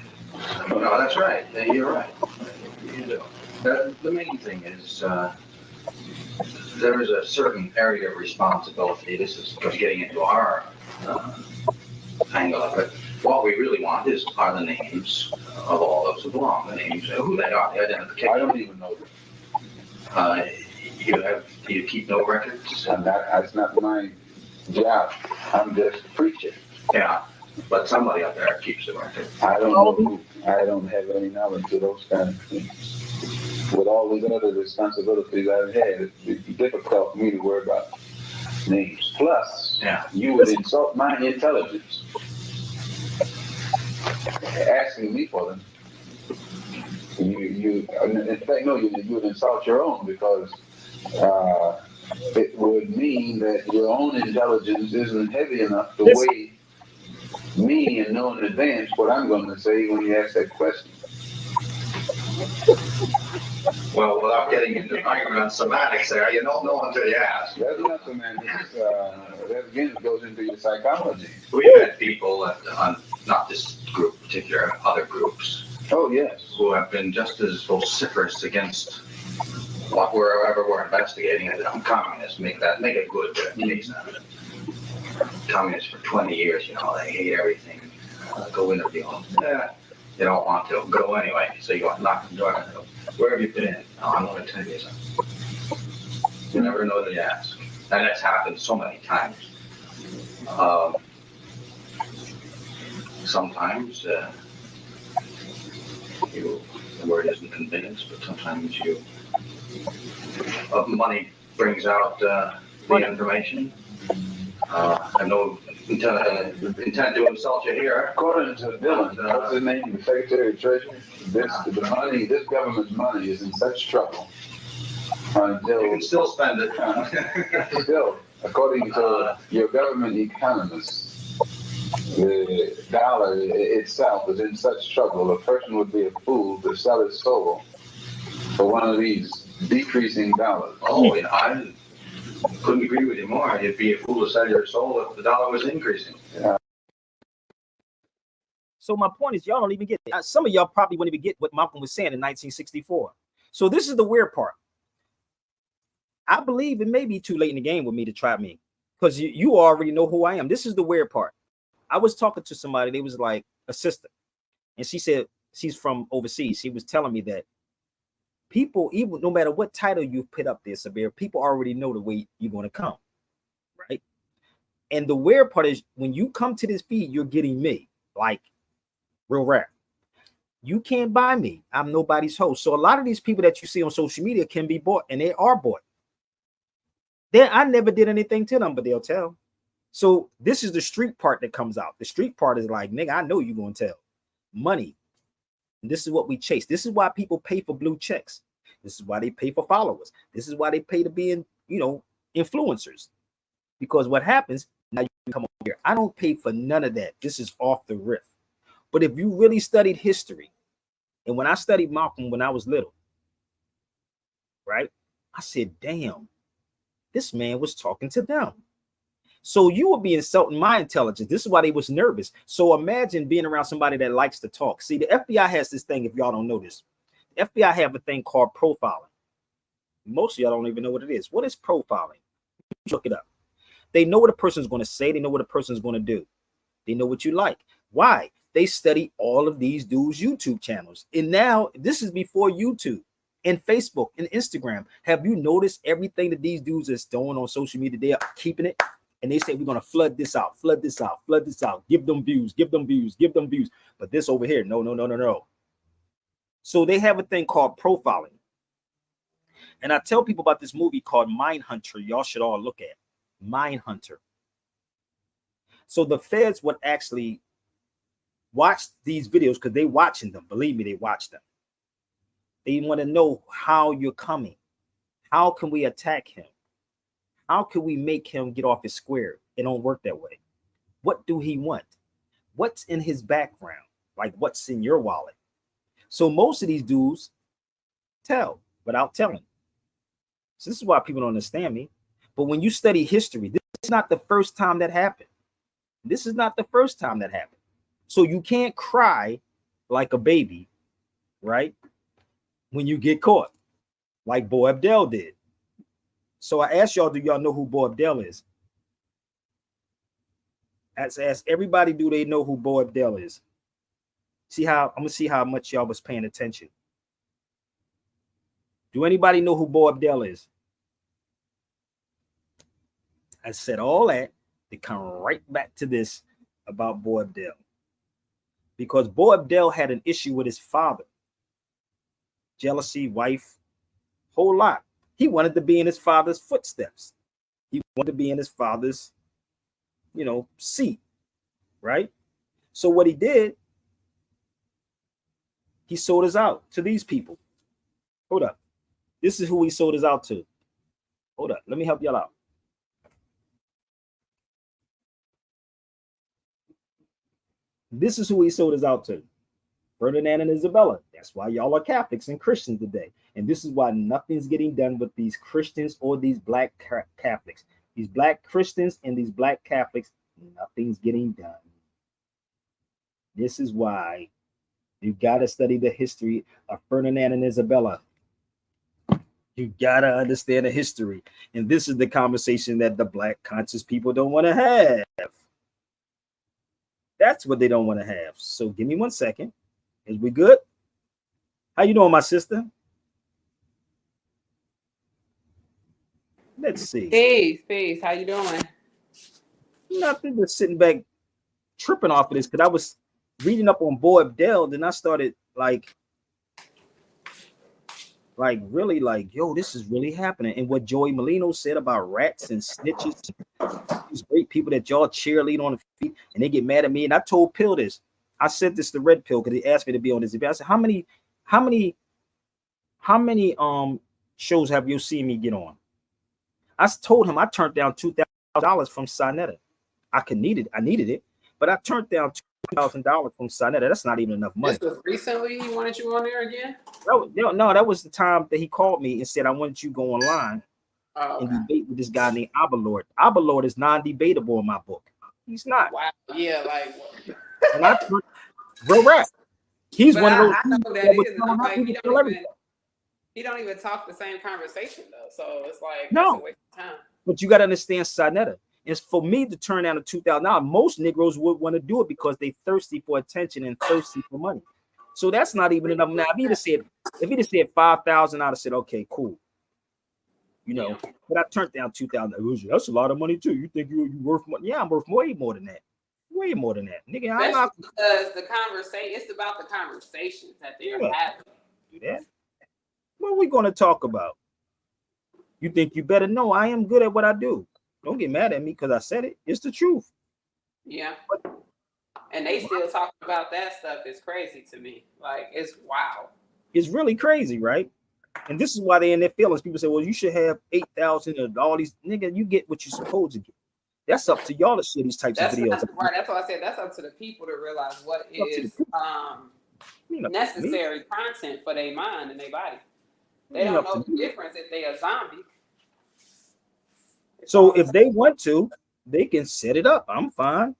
No, that's right. You're right. You do. The main thing is there is a certain area of responsibility. This is getting into our angle of it. What we really want are the names of all those who belong. The names, who they are, the identification. I don't even know them. Do you keep no records? That's not my job. I'm just preaching. Yeah, but somebody out there keeps the record. I don't know who. I don't have any knowledge of those kind of things. With all these other responsibilities I've had, it's difficult for me to worry about names. Plus, you would insult my intelligence asking me for them. You in fact, no, you would insult your own, because it would mean that your own intelligence isn't heavy enough to weigh me and know in advance what I'm going to say when you ask that question. Well, without getting into an argument on semantics there, you don't know until you ask. That's not semantics. That again goes into your psychology. We've had people on not this group, particular other groups. Oh yes. Who have been just as vociferous against what we're investigating as communists. Make a good case out of it. Communists for 20 years, they hate everything. Go interview them. You don't want to go anyway, so you knock the door. Where have you been? Oh, I'm going to tell you something. You never know till you ask, and that's happened so many times. Sometimes the word isn't convinced, but sometimes money brings out the information. I have no intent to insult you here. According to Dylan, what's his name, the Secretary of Treasury, this government's money is in such trouble until you can still spend it. Still, according to your government economists, the dollar itself is in such trouble. A person would be a fool to sell his soul for one of these decreasing dollars. Oh, I couldn't agree with you more. You'd be a fool to sell your soul if the dollar was increasing. Yeah. So my point is, y'all don't even get it. Some of y'all probably wouldn't even get what Malcolm was saying in 1964. So this is the weird part. I believe it may be too late in the game with me to try me, because you already know who I am. This is the weird part. I was talking to somebody, they was like a sister, and she said she's from overseas. She was telling me that people, even no matter what title you put up there, Sabir, people already know the way you're going to come, right? And the weird part is when you come to this feed, you're getting me, like real rap. You can't buy me. I'm nobody's host. So a lot of these people that you see on social media can be bought, and they are bought. I never did anything to them, but they'll tell. So this is the street part that comes out. The street part is like, nigga, I know you're going to tell. Money. And this is what we chase. This is why people pay for blue checks. This is why they pay for followers. This is why they pay to be in, influencers. Because what happens, now you come over here. I don't pay for none of that. This is off the rip. But if you really studied history, and when I studied Malcolm when I was little, right, I said, damn, this man was talking to them. So you would be insulting my intelligence. This is why they was nervous. So imagine being around somebody that likes to talk. See, the FBI has this thing, if y'all don't know this. The FBI have a thing called profiling. Most of y'all don't even know what it is. What is profiling? Look it up. They know what a person's going to say. They know what a person's going to do. They know what you like. Why? They study all of these dudes' YouTube channels. And now, this is before YouTube and Facebook and Instagram. Have you noticed everything that these dudes are doing on social media? They are keeping it. And they say, we're going to flood this out, flood this out, flood this out. Give them views, give them views, give them views. But this over here, no. So they have a thing called profiling. And I tell people about this movie called Mindhunter. Y'all should all look at Mindhunter. So the feds would actually watch these videos because they watching them. Believe me, they watch them. They want to know how you're coming. How can we attack him? How can we make him get off his square? It don't work that way. What do he want? What's in his background? Like what's in your wallet? So most of these dudes tell without telling. So this is why people don't understand me. But when you study history, this is not the first time that happened. This is not the first time that happened. So you can't cry like a baby, right? When you get caught, like Boabdil did. So I asked y'all, do y'all know who Boabdil is? Ask everybody, do they know who Boabdil is? I'm gonna see how much y'all was paying attention. Do anybody know who Boabdil is? I said all that to come right back to this about Boabdil. Because Boabdil had an issue with his father. Jealousy, wife, whole lot. He wanted to be in his father's footsteps. He wanted to be in his father's, seat, right? So what he did, he sold us out to these people. Hold up. This is who he sold us out to. Hold up. Let me help y'all out. This is who he sold us out to. Ferdinand and Isabella. That's why y'all are Catholics and Christians today. And this is why nothing's getting done with these Christians or these black Catholics. These black Christians and these black Catholics, nothing's getting done. This is why you got to study the history of Ferdinand and Isabella. You got to understand the history. And this is the conversation that the black conscious people don't want to have. That's what they don't want to have. So give me 1 second. Is we good? How you doing, my sister? Let's see. Peace. How you doing? Nothing, just sitting back tripping off of this because I was reading up on Boabdil, then I started really yo, this is really happening. And what Joey Molino said about rats and snitches, these great people that y'all cheerlead on the feet, and they get mad at me. And I told Pill this. I said this to Red Pill because he asked me to be on this event. I said, how many shows have you seen me get on? I told him I turned down $2,000 from Sinetta. I needed it, but I turned down $2,000 from Sinetta. That's not even enough money. This was recently he wanted you on there again? No, that was the time that he called me and said, I wanted you to go online and debate with this guy named Abalord. Abalord is non-debatable in my book. He's not. Wow. Yeah, and I real rap. He's one of those. I know that he don't even talk the same conversation though. So it's like no. That's a waste of time. But you got to understand Sinetta. It's for me to turn down the $2,000. Now, most Negroes would want to do it because they thirsty for attention and thirsty for money. So that's not even enough. Now, if he'd have said 5,000, I'd have said, okay, cool. But I turned down 2,000. That's a lot of money too. You think you worth money? Yeah, I'm worth way more than that. Way more than that, nigga. Because the conversation, it's about the conversations that they're having. Do that. What are we going to talk about? You think you better know I am good at what I do. Don't get mad at me because I said it. It's the truth. Yeah. And they still talk about that stuff. It's crazy to me. It's wow. It's really crazy, right? And this is why they're in their feelings. People say, well, you should have 8,000 and all these. Nigga, you get what you're supposed to get. That's up to y'all to share these types of videos. Right. That's why I said that's up to the people to realize what is necessary content for their mind and their body. They don't know the difference if they a zombie. So if they want to, they can set it up. I'm fine.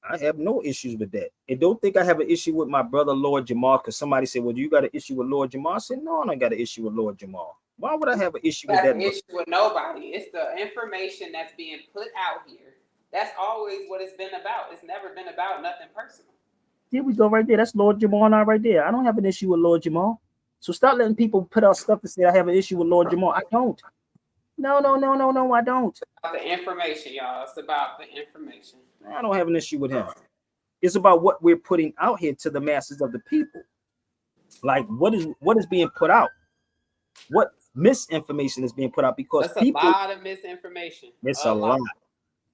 I have no issues with that. And don't think I have an issue with my brother, Lord Jamal, because somebody said, well, do you got an issue with Lord Jamal? I said, no, I don't got an issue with Lord Jamal. Why would I have an issue with that? An issue with nobody. It's the information that's being put out here. That's always what it's been about. It's never been about nothing personal. Here we go right there. That's Lord Jamal and I right there. I don't have an issue with Lord Jamal. So stop letting people put out stuff to say I have an issue with Lord Jamal. I don't. No, I don't. It's about the information, y'all. It's about the information. I don't have an issue with him. It's about what we're putting out here to the masses of the people. Like what is being put out? What misinformation is being put out? Because that's a lot of misinformation. It's a lot.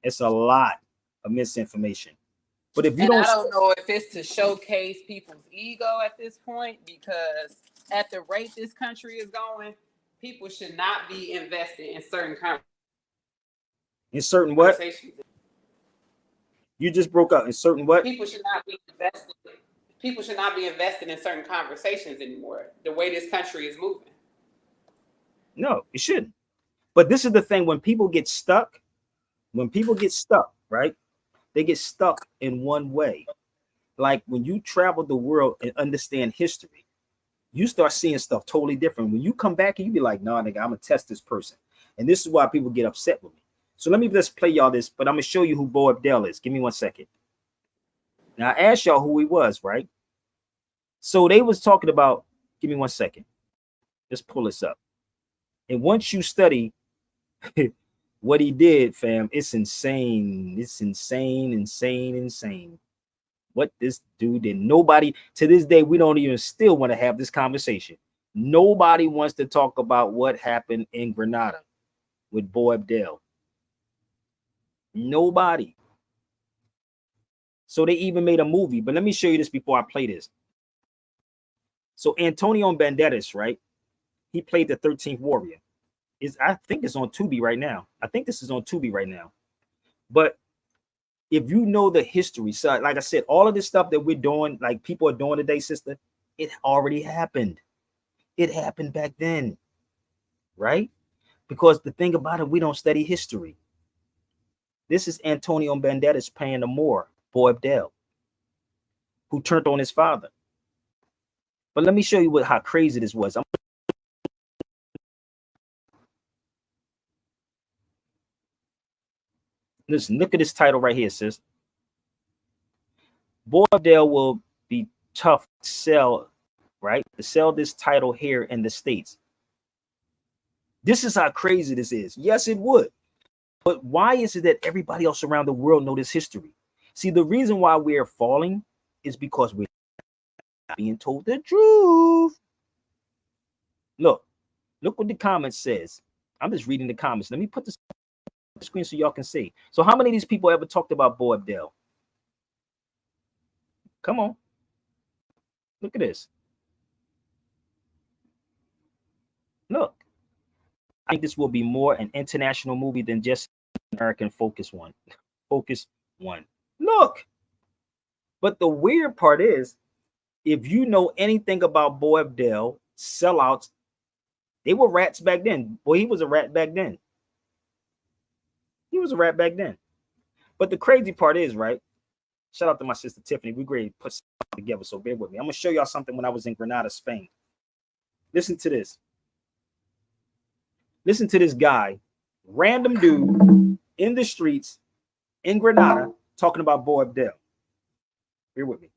It's a lot of misinformation. But if you I don't know if it's to showcase people's ego at this point, because at the rate this country is going, people should not be invested in certain conversations. You just broke out. In certain what? People should not be invested. People should not be invested in certain conversations anymore. The way this country is moving. No, it shouldn't. But this is the thing: when people get stuck, right? They get stuck in one way. Like when you travel the world and understand history, you start seeing stuff totally different. When you come back and you be like, "No, nigga, I'm gonna test this person," and this is why people get upset with me. So let me just play y'all this, but I'm gonna show you who Boabdil is. Give me 1 second. Now I asked y'all who he was, right? So they was talking about. Give me 1 second. Just pull this up. And once you study what he did, fam, it's insane. It's insane. What this dude did. Nobody to this day, we don't even still want to have this conversation. Nobody wants to talk about what happened in Grenada with Boabdil. Nobody. So they even made a movie. But let me show you this before I play this. So Antonio Banderas, right? He played the 13th Warrior. I think it's on Tubi right now. I think this is on Tubi right now. But if you know the history, so like I said, all of this stuff that we're doing, like people are doing today, sister, it already happened. It happened back then, right? Because the thing about it, we don't study history. This is Antonio Banderas playing the Moor Boabdil, who turned on his father. But let me show you how crazy this was. Listen, look at this title right here, sis. Boabdil will be tough to sell, right? To sell this title here in the States. This is how crazy this is. Yes, it would. But why is it that everybody else around the world know this history? See, the reason why we're falling is because we're not being told the truth. Look what the comments says. I'm just reading the comments. Let me put this on the screen so y'all can see. So how many of these people ever talked about Boabdil? Come on. Look at this. Look. I think this will be more an international movie than just an American focus one. Focus one. Look. But the weird part is, if you know anything about Boabdil, sellouts, they were rats back then. Boy, he was a rat back then. He was a rat back then. But the crazy part is, right? Shout out to my sister Tiffany. We great put something together, so bear with me. I'm gonna show y'all something when I was in Granada, Spain. Listen to this. Listen to this guy, random dude in the streets in Granada talking about Boabdil. Bear with me.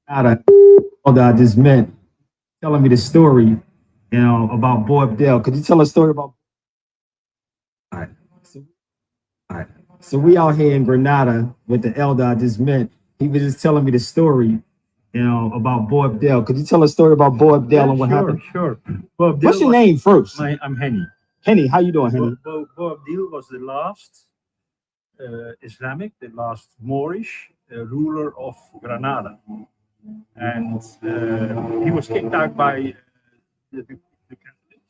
That I just met telling me the story, about Boabdil. Could you tell a story about? All right. So we out here in Granada with the elder I just met. He was just telling me the story, about Boabdil. Could you tell a story about Boabdil and what happened? Sure. Boabdil What's your name first? I'm Henny. Henny, how you doing, Henny? Boabdil was the last Islamic, the last Moorish ruler of Granada. And he was kicked out by the Catholics,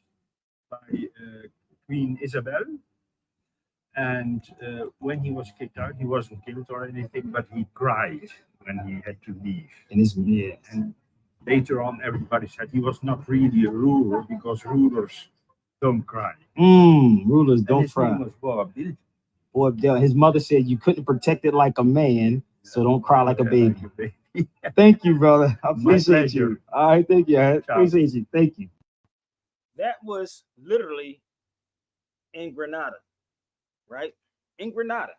by Queen Isabel. And when he was kicked out, he wasn't killed or anything, but he cried when he had to leave. And later on, everybody said he was not really a ruler because rulers don't cry. Rulers don't his cry. Name was Boabdil. Boabdil. His mother said you couldn't protect it like a man, so don't cry like a baby. Thank you, brother. I appreciate you. All right, thank you. I appreciate you. Thank you. That was literally in Granada, right? In Granada.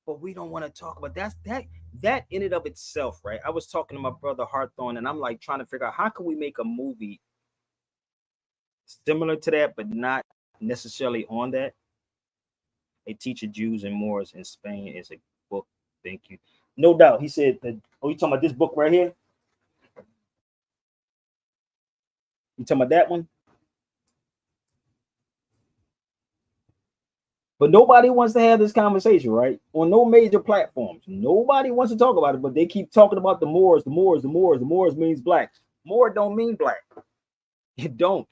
But we don't want to talk about that in and of itself, right? I was talking to my brother Harthorne, and I'm like trying to figure out how can we make a movie similar to that, but not necessarily on that. A Teacher Jews and Moors in Spain is a book. Thank you. No doubt. He said that. Oh, you talking about this book right here? You talking about that one? But nobody wants to have this conversation, right? On no major platforms. Nobody wants to talk about it, but they keep talking about the Moors, the Moors, the Moors. The Moors means black. Moor don't mean black. It don't.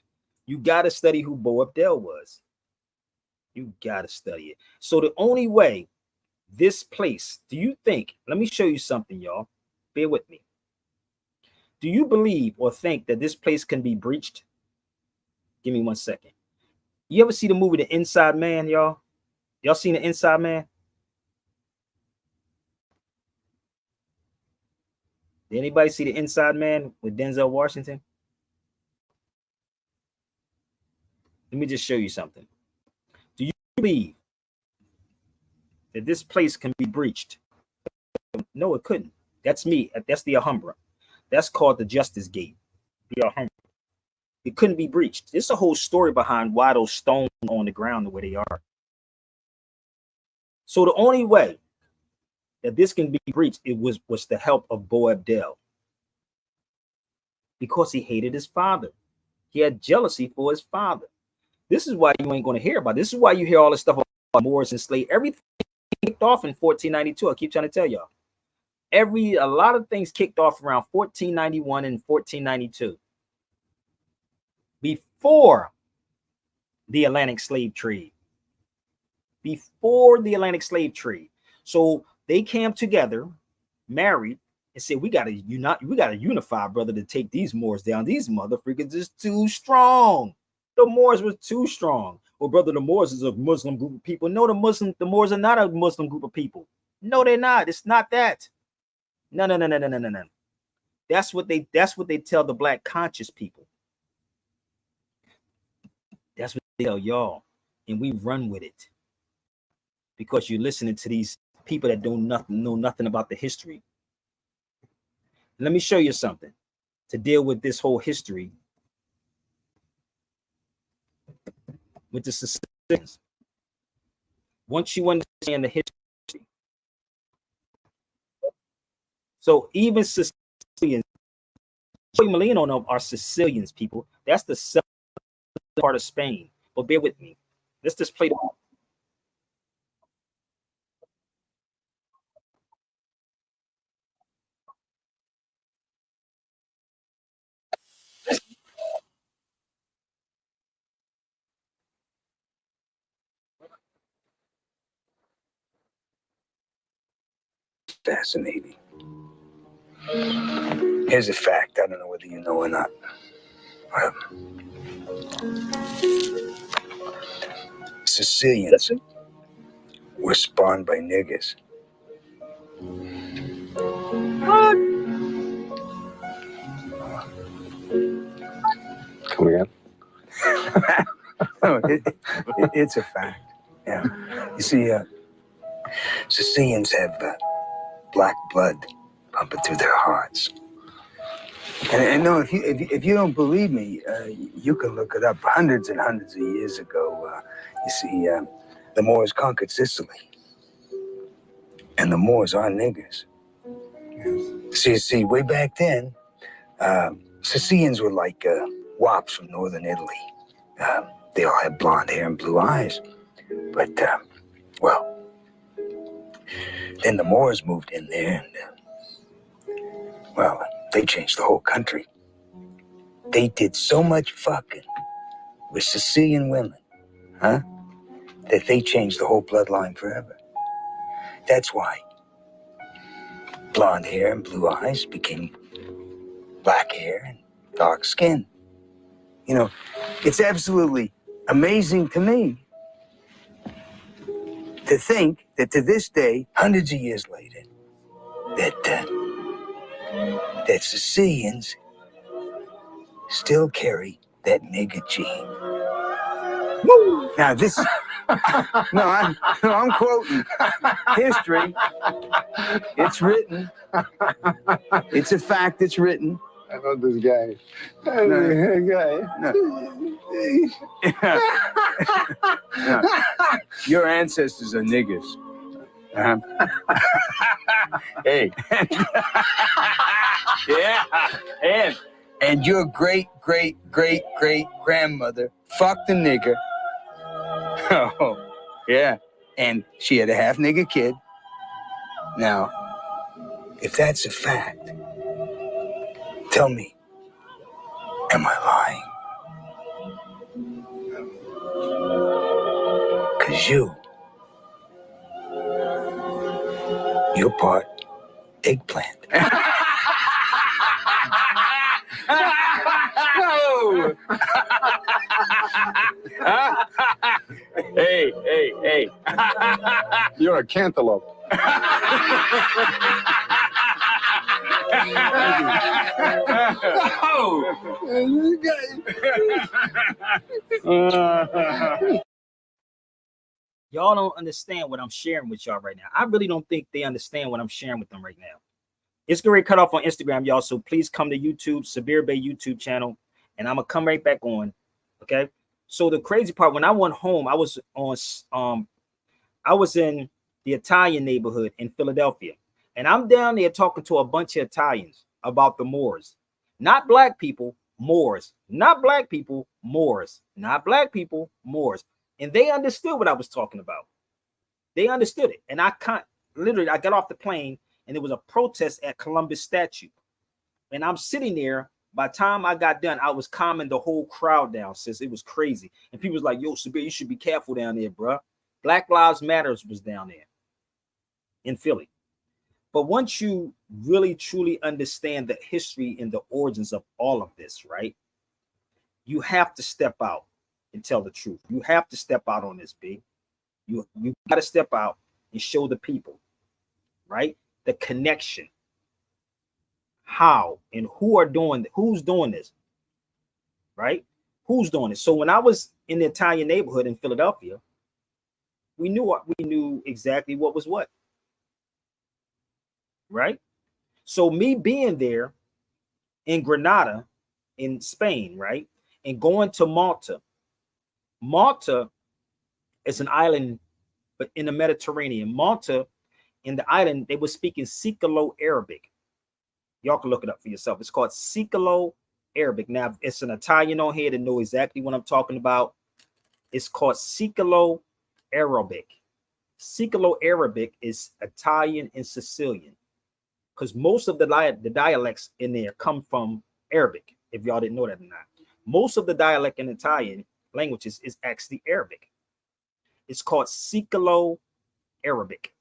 You got to study who Boabdil was. You got to study it. So the only way this place, do you think, let me show you something, y'all. Bear with me. Do you believe or think that this place can be breached? Give me 1 second. You ever see the movie The Inside Man, y'all? Y'all seen The Inside Man? Did anybody see The Inside Man with Denzel Washington? Let me just show you something. Do you believe that this place can be breached? No, it couldn't. That's me. That's the Alhambra. That's called the Justice Gate. The Alhambra. It couldn't be breached. There's a whole story behind why those stones on the ground the way they are. So the only way that this can be breached, it was the help of Boabdil, because he hated his father. He had jealousy for his father. This is why you ain't going to hear about it. This is why you hear all this stuff about Moors and slaves. Everything kicked off in 1492. I keep trying to tell y'all. A lot of things kicked off around 1491 and 1492. Before the Atlantic slave trade. Before the Atlantic slave trade. So they came together, married, and said, we gotta unify, brother, to take these Moors down. These motherfuckers is too strong. The Moors were too strong. Well, brother, the Moors is a Muslim group of people. No, the Moors are not a Muslim group of people. No, they're not. It's not that. No. That's what they tell the black conscious people. That's what they tell y'all. And we run with it. Because you're listening to these people that know nothing about the history. Let me show you something to deal with this whole history with the Sicilians. Once you understand the history, so even Sicilians, Molino are Sicilians, people. That's the southern part of Spain. But bear with me. Let's just play the. Fascinating. Here's a fact. I don't know whether you know or not. Sicilians were spawned by niggers. What? Come again? No, it's a fact. Yeah. You see, Sicilians have black blood pumping through their hearts. And no, if you don't believe me, you can look it up. Hundreds and hundreds of years ago, you see, the Moors conquered Sicily, and the Moors are niggers. See, way back then, Sicilians were like wops from northern Italy. They all had blonde hair and blue eyes, but well, then the Moors moved in there, and well, they changed the whole country. They did so much fucking with Sicilian women, that they changed the whole bloodline forever. That's why blonde hair and blue eyes became black hair and dark skin. You know, it's absolutely amazing to me to think that to this day, hundreds of years later, that Sicilians still carry that nigger gene. Woo! Now this, I'm quoting history. It's written. It's a fact. It's written. I know this guy. No. Your ancestors are niggers. Hey. Yeah. And your great grandmother fucked a nigger. Oh, yeah. And she had a half nigger kid. Now, if that's a fact, tell me, am I lying? 'Cause Your part, eggplant. No. Hey. You're a cantaloupe. Y'all don't understand what I'm sharing with y'all right now. I really don't think they understand what I'm sharing with them right now. It's going to cut off on Instagram, y'all. So please come to YouTube, Sabir Bey YouTube channel, and I'm gonna come right back on. Okay. So the crazy part, when I went home, I was in the Italian neighborhood in Philadelphia, and I'm down there talking to a bunch of Italians about the Moors, not black people, Moors, not black people, Moors, not black people, Moors, and they understood what I was talking about. They understood it, and I got off the plane, and there was a protest at Columbus statue, and I'm sitting there. By the time I got done, I was calming the whole crowd down, sis. It was crazy, and people was like, "Yo, Sabir, you should be careful down there, bro." Black Lives Matters was down there in Philly. But once you really truly understand the history and the origins of all of this, right, you have to step out and tell the truth. You have to step out on this, B. You got to step out and show the people, right, the connection, how and who's doing this, right? Who's doing it? So when I was in the Italian neighborhood in Philadelphia, we knew exactly what was what, right? So me being there in Granada, in Spain, right, and going to Malta. Malta is an island, but in the Mediterranean. Malta, in the island, they were speaking Sikalo-Arabic. Y'all can look it up for yourself. It's called Sikalo-Arabic. Now, it's an Italian on here to know exactly what I'm talking about. It's called Sikalo-Arabic. Sikalo-Arabic is Italian and Sicilian, because most of the dialects in there come from Arabic, if y'all didn't know that or not. Most of the dialect in Italian languages is actually Arabic. It's called Sikalo-Arabic,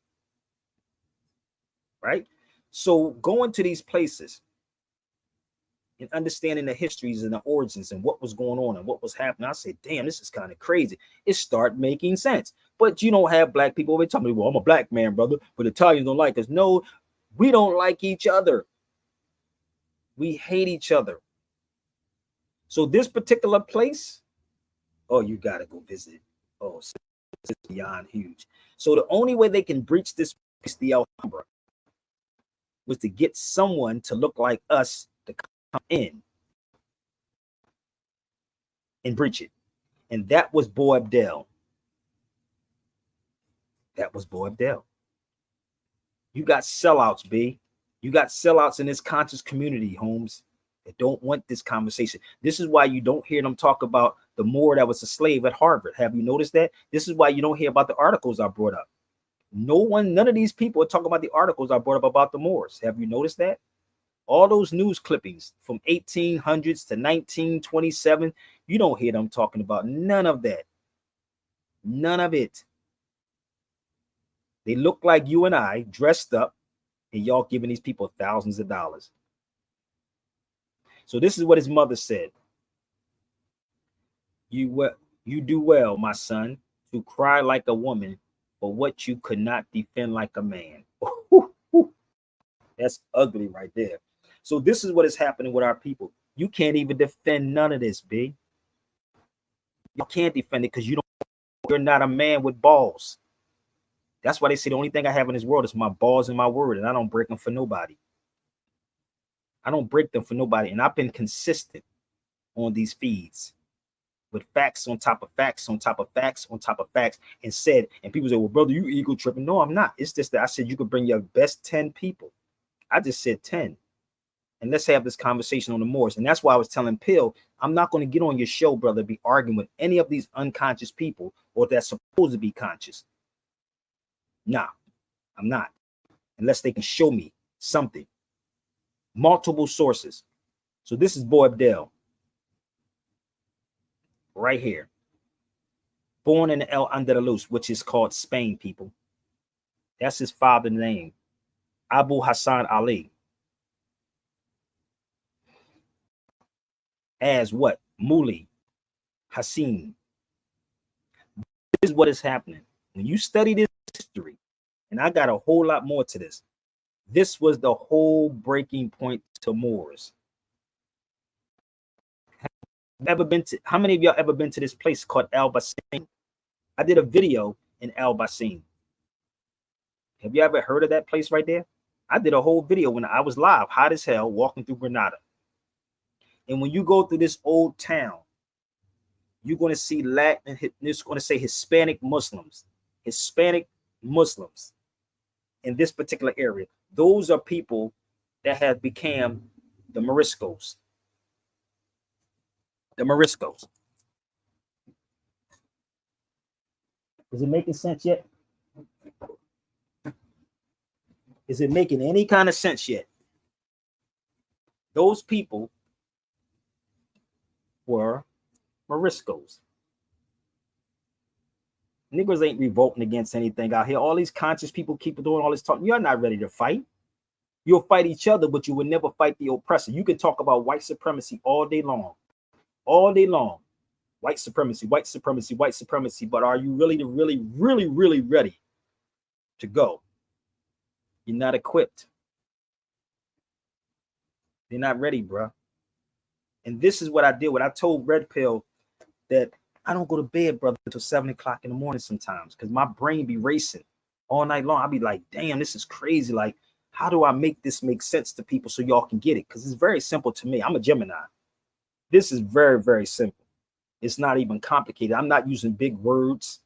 right? So going to these places and understanding the histories and the origins and what was going on and what was happening, I said, damn, this is kind of crazy. It started making sense. But you don't have black people over telling me, well, I'm a black man, brother, but Italians don't like us. No, we don't like each other. We hate each other. So this particular place, oh, you got to go visit. Oh, it's beyond huge. So the only way they can breach this place, the Alhambra, was to get someone to look like us to come in and breach it. And that was Boabdil. That was Boabdil. You got sellouts, B. You got sellouts in this conscious community, Holmes, that don't want this conversation. This is why you don't hear them talk about the Moor that was a slave at Harvard. Have you noticed that? This is why you don't hear about the articles I brought up. None of these people are talking about the articles I brought up about the Moors. Have you noticed that? All those news clippings from 1800s to 1927, you don't hear them talking about none of that. None of it. They look like you and I, dressed up, and y'all giving these people thousands of dollars. So this is what his mother said. You do well, my son, to cry like a woman for what you could not defend like a man. That's ugly right there. So this is what is happening with our people. You can't even defend none of this, B. You can't defend it because you're not a man with balls. That's why they say the only thing I have in this world is my balls and my word, and I don't break them for nobody. I don't break them for nobody, and I've been consistent on these feeds with facts on top of facts on top of facts on top of facts, and people say, well, brother, you ego tripping. No, I'm not. It's just that I said you could bring your best 10 people. I just said 10. And let's have this conversation on the Moors. And that's why I was telling Pill, I'm not going to get on your show, brother, be arguing with any of these unconscious people or that's supposed to be conscious. Nah, I'm not. Unless they can show me something. Multiple sources. So this is Boabdil. Right here. Born in El Andalus, which is called Spain, people. That's his father's name. Abu Hassan Ali as what? Muli Hassin. This is what is happening. When you study this history, and I got a whole lot more to this, this was the whole breaking point to Moors. Ever been to, how many of y'all ever been to this place called Al-Basin? I did a video in Al-Basin. Have you ever heard of that place right there? I did a whole video when I was live, hot as hell, walking through Granada. And when you go through this old town, you're going to see Latin, it's going to say Hispanic Muslims in this particular area. Those are people that have become the Moriscos. The Moriscos. Is it making sense yet? Is it making any kind of sense yet? Those people were Moriscos. Niggas ain't revolting against anything out here. All these conscious people keep doing all this talking. You're not ready to fight. You'll fight each other, but you will never fight the oppressor. You can talk about white supremacy all day long. All day long. White supremacy, white supremacy, white supremacy. But are you really ready to go? You're not equipped. They're not ready, bro. And this is what I did. What I told Red Pill, that I don't go to bed, brother, until 7 o'clock in the morning sometimes, because my brain be racing all night long. I'll be like, damn, this is crazy. Like, how do I make this make sense to people so y'all can get it? Because it's very simple to me. I'm a Gemini. This is very, very simple. It's not even complicated. I'm not using big words.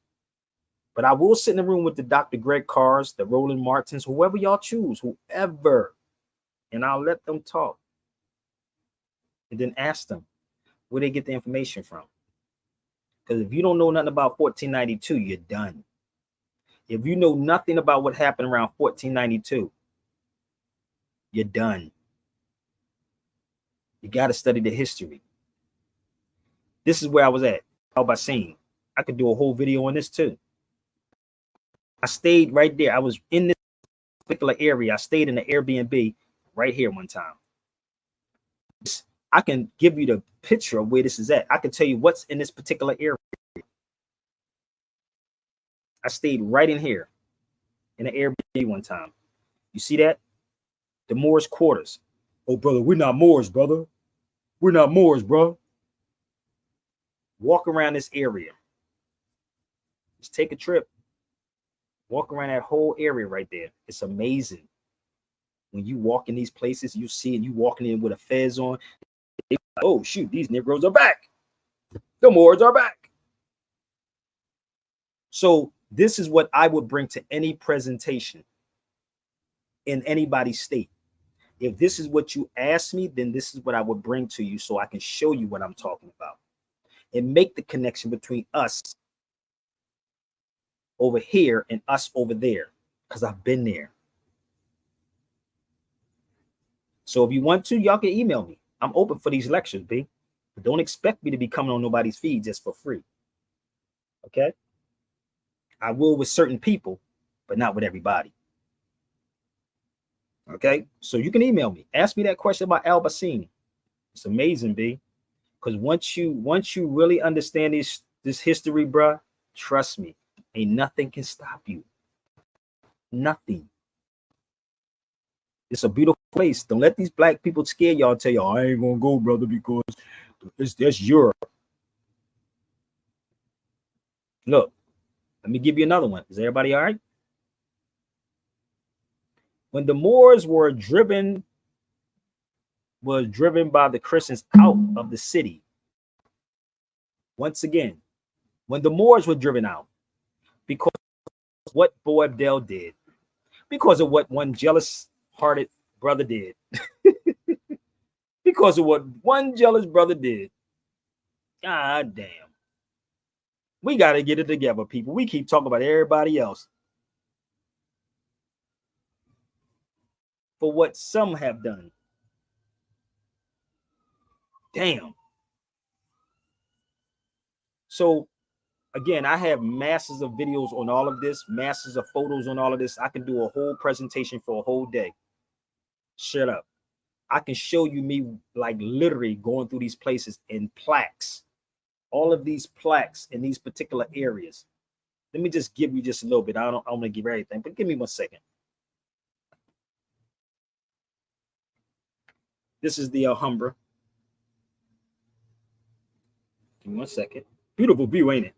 But I will sit in the room with the Dr. Greg Carrs, the Roland Martins, whoever y'all choose, whoever. And I'll let them talk. And then ask them where they get the information from. Because if you don't know nothing about 1492, you're done. If you know nothing about what happened around 1492, you're done. You got to study the history. This is where I was at, Al-Basin. I could do a whole video on this too. I stayed right there. I was in this particular area. I stayed in the Airbnb right here one time. I can give you the picture of where this is at. I can tell you what's in this particular area. I stayed right in here in the Airbnb one time. You see that? The Moors quarters. Oh, brother, we're not Moors, brother. We're not Moors, bro. Walk around this area. Just take a trip. Walk around that whole area right there. It's amazing. When you walk in these places, you see, and you walking in with a fez on. Oh, shoot, these Negroes are back. The Moors are back. So this is what I would bring to any presentation in anybody's state. If this is what you ask me, then this is what I would bring to you so I can show you what I'm talking about and make the connection between us over here and us over there, because I've been there. So if you want to, y'all can email me. I'm open for these lectures, B. But don't expect me to be coming on nobody's feed just for free. Okay? I will with certain people, but not with everybody. Okay? So you can email me. Ask me that question about Al-Basin. It's amazing, B. Because once you really understand this history, bruh, trust me, ain't nothing can stop you. Nothing. It's a beautiful place. Don't let these black people scare y'all and tell y'all, I ain't gonna go, brother, because that's Europe. Look, let me give you another one. Is everybody all right? When the Moors were driven by the Christians out of the city, once again, when the Moors were driven out, because of what Boabdil did, because of what one jealous-hearted brother did, because of what one jealous brother did, God damn. We got to get it together, people. We keep talking about everybody else for what some have done. Damn. So Again, I have masses of videos on all of this, masses of photos on all of this. I can do a whole presentation for a whole day. Shut up. I can show you me like literally going through these places in plaques, all of these plaques in these particular areas. Let me just give you just a little bit. I don't want to give everything, but give me 1 second. This is the Alhambra. Give me 1 second. Beautiful view, ain't it?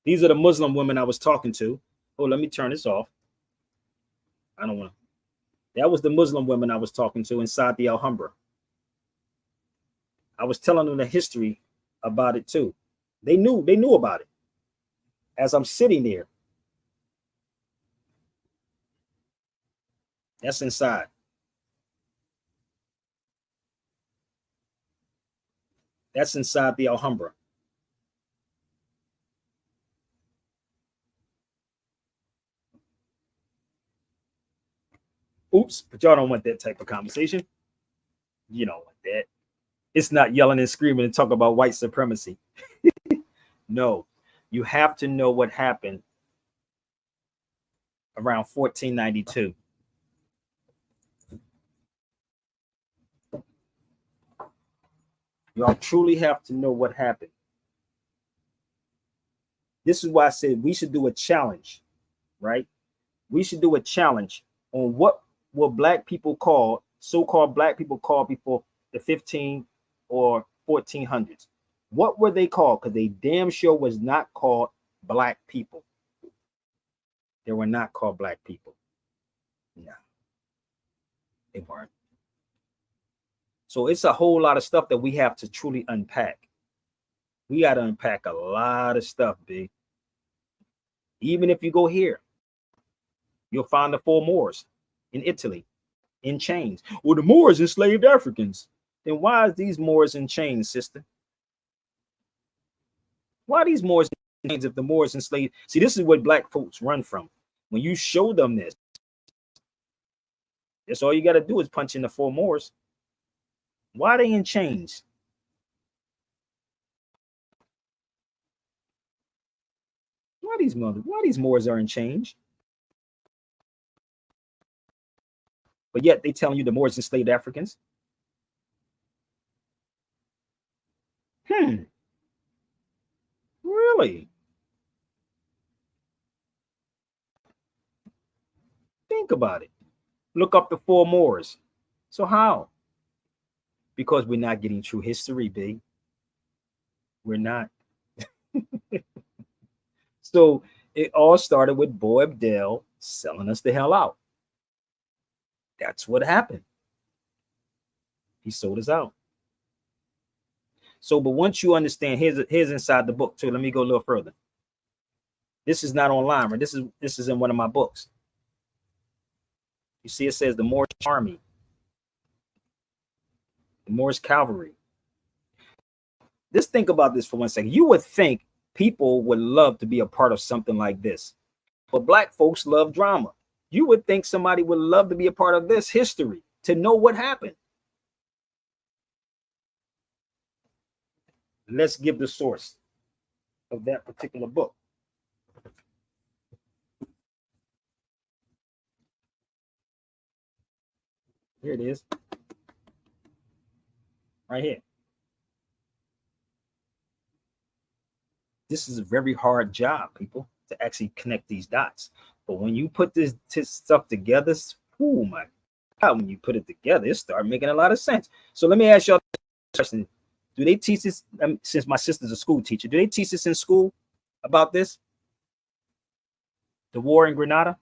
These are the Muslim women I was talking to. Oh, let me turn this off. I don't want to. That was the Muslim women I was talking to inside the Alhambra. I was telling them the history about it too. They knew about it. As I'm sitting there. That's inside. That's inside the Alhambra. Oops, but y'all don't want that type of conversation. You don't want that. It's not yelling and screaming and talk about white supremacy. No, you have to know what happened around 1492. Y'all truly have to know what happened. This is why I said we should do a challenge, right? We should do a challenge on what were black people called, so-called black people called before the 15 or 1400s. What were they called? Because they damn sure was not called black people. They were not called black people. No, they weren't. So it's a whole lot of stuff that we have to truly unpack. We got to unpack a lot of stuff, B. Even if you go here, you'll find the 4 Moors in Italy in chains. Well, the Moors enslaved Africans. Then why is these Moors in chains, sister? Why are these Moors in chains if the Moors enslaved? See, this is what black folks run from. When you show them this, that's all you got to do is punch in the 4 Moors. Why are they in chains? Why these Moors are in chains? But yet they telling you the Moors enslaved Africans. Really? Think about it. Look up the 4 Moors. So how? Because we're not getting true history, B. We're not. So it all started with Boabdil selling us the hell out. That's what happened. He sold us out. So, but once you understand, here's inside the book too. Let me go a little further. This is not online, right? This is in one of my books. You see, it says the Moorish army, the Moorish cavalry. Just think about this for 1 second. You would think people would love to be a part of something like this, but black folks love drama. You would think somebody would love to be a part of this history, to know what happened. Let's give the source of that particular book. Here it is. Right here. This is a very hard job, people, to actually connect these dots. But when you put this stuff together, oh my God, when you put it together, it starts making a lot of sense. So let me ask y'all a question. Do they teach this, since my sister's a school teacher, do they teach this in school about this? The war in Grenada?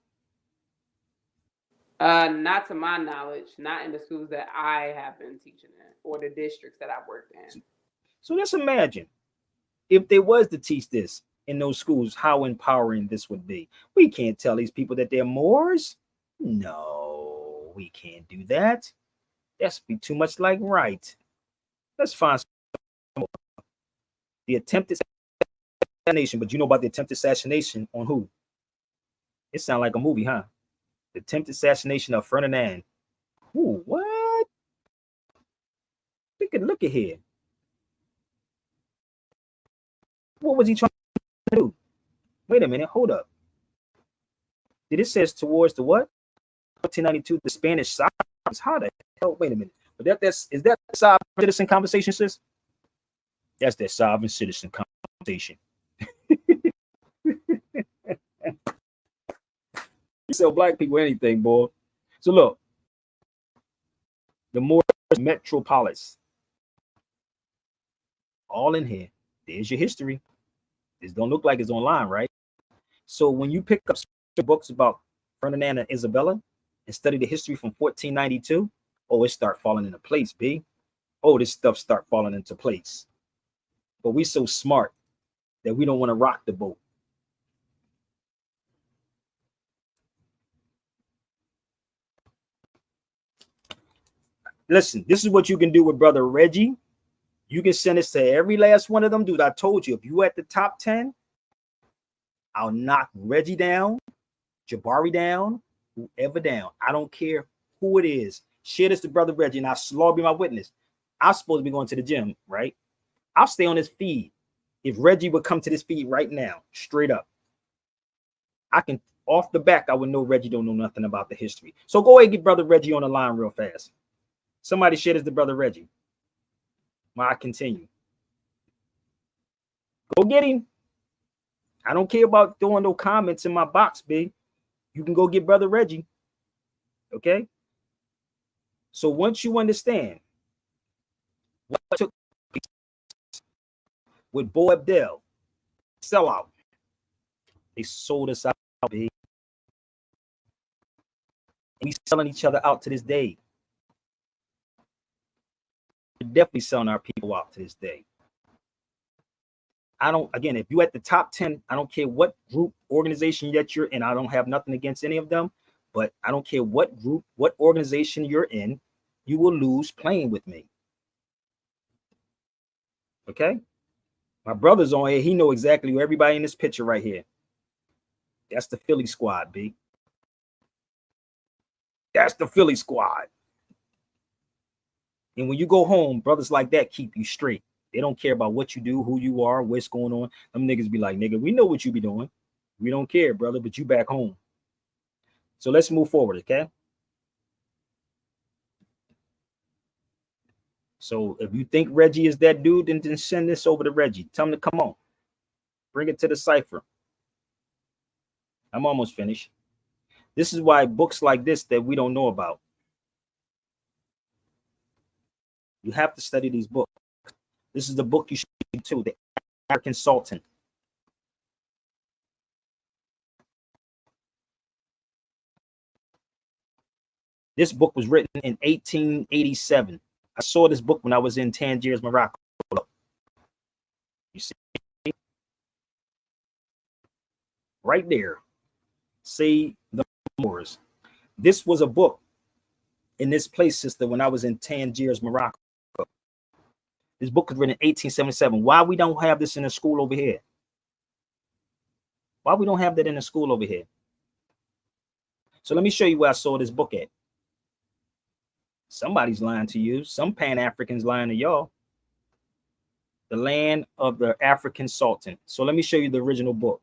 Not to my knowledge, not in the schools that I have been teaching in or the districts that I've worked in. So let's imagine if they was to teach this in those schools, how empowering this would be. We can't tell these people that they're Moors. No, we can't do that. That's be too much like right. Let's find some more. The attempted assassination, but you know about the attempted assassination on who? It sounds like a movie, huh? The attempted assassination of Ferdinand. Ooh, what? Look at here. What was he trying to do? Wait a minute, hold up. It says towards the what? 1492, the Spanish sovereigns. How the hell? Wait a minute. But is that sovereign citizen conversation, sis? That's that sovereign citizen conversation. You sell black people anything, boy. So look, the Moor metropolis. All in here. There's your history. This don't look like it's online, right? So when you pick up books about Ferdinand and Isabella and study the history from 1492, oh, it start falling into place, B. Oh, this stuff start falling into place. But we so smart that we don't want to rock the boat. Listen, this is what you can do with Brother Reggie. You can send this to every last one of them, dude. I told you, if you at the top 10, I'll knock Reggie down, Jabari down, whoever down. I don't care who it is. Share this to Brother Reggie, and I'll be my witness. I'm supposed to be going to the gym, right? I'll stay on this feed. If Reggie would come to this feed right now, straight up, I can, off the back, I would know Reggie don't know nothing about the history. So go ahead and get Brother Reggie on the line real fast. Somebody share this to Brother Reggie. While I continue. Go get him. I don't care about throwing no comments in my box, big. You can go get Brother Reggie. Okay? So once you understand what took place with Boabdil, sellout, they sold us out, big. And we selling each other out to this day. We're definitely selling our people out to this day. Again, if you're at the top 10, I don't care what group, organization that you're in. I don't have nothing against any of them, but I don't care what group, what organization you're in, you will lose playing with me. Okay? My brother's on here. He know exactly who everybody in this picture right here. That's the Philly squad, B. That's the Philly squad. And when you go home, brothers like that keep you straight. They don't care about what you do, who you are, what's going on. Them niggas be like, nigga, we know what you be doing. We don't care, brother, but you back home. So let's move forward, okay? So if you think Reggie is that dude, then send this over to Reggie. Tell him to come on. Bring it to the cipher. I'm almost finished. This is why books like this that we don't know about. You have to study these books. This is the book you should read too, The African Sultan. This book was written in 1887. I saw this book when I was in Tangiers, Morocco. You see? Right there. See the Moors. This was a book in this place, sister, when I was in Tangiers, Morocco. This book was written in 1877. Why we don't have this in the school over here? Why we don't have that in the school over here? So let me show you where I saw this book at. Somebody's lying to you. Some Pan-Africans lying to y'all. The Land of the African Sultan. So let me show you the original book.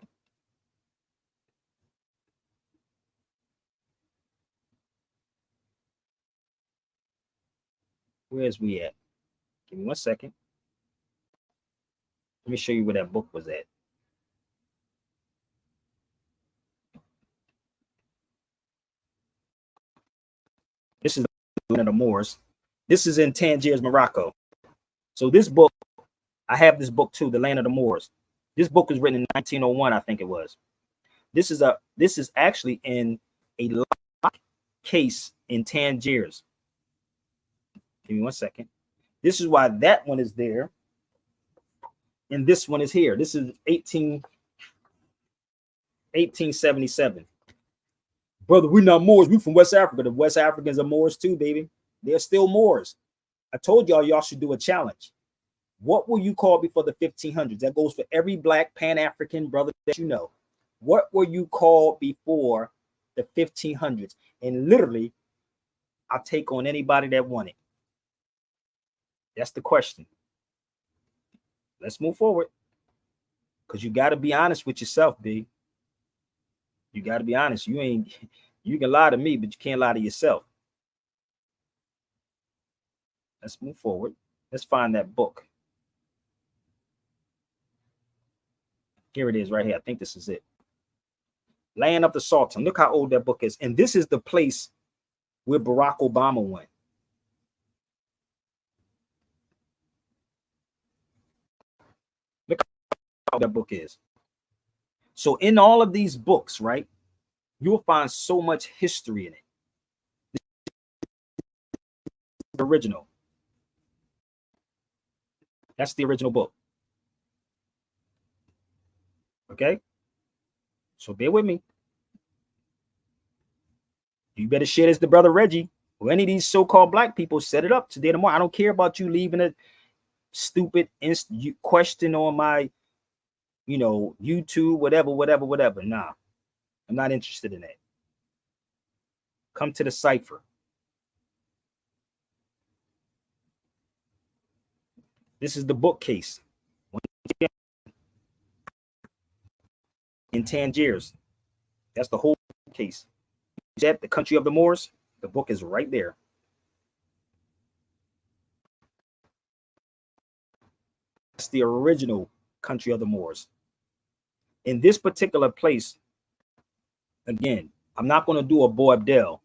Where's we at? Give me 1 second. Let me show you where that book was at. This is the Land of the Moors. This is in Tangiers, Morocco. So this book, I have this book too, The Land of the Moors. This book was written in 1901, I think it was. This is actually in a lock case in Tangiers. Give me 1 second. This is why that one is there. And this one is here. This is 1877. Brother, we're not Moors. We're from West Africa. The West Africans are Moors too, baby. They're still Moors. I told y'all should do a challenge. What will you call before the 1500s? That goes for every black Pan-African brother that you know. What were you called before the 1500s. And literally, I'll take on anybody that want it. That's the question. Let's move forward. Because you got to be honest with yourself, B. You got to be honest. You can lie to me, but you can't lie to yourself. Let's move forward. Let's find that book. Here it is right here. I think this is it. Land of the Sultan. Look how old that book is. And this is the place where Barack Obama went. Look how that book is. So in all of these books, right, you'll find so much history in it. The original. That's the original book. Okay? So bear with me. You better share this to Brother Reggie or any of these so-called black people. Set it up today tomorrow. I don't care about you leaving a stupid question on my, YouTube, whatever. Nah, I'm not interested in that. Come to the cipher. This is the bookcase. In Tangiers. That's the whole case. Is that the country of the Moors? The book is right there. That's the original country of the Moors. In this particular place, again, I'm not going to do a Boabdil.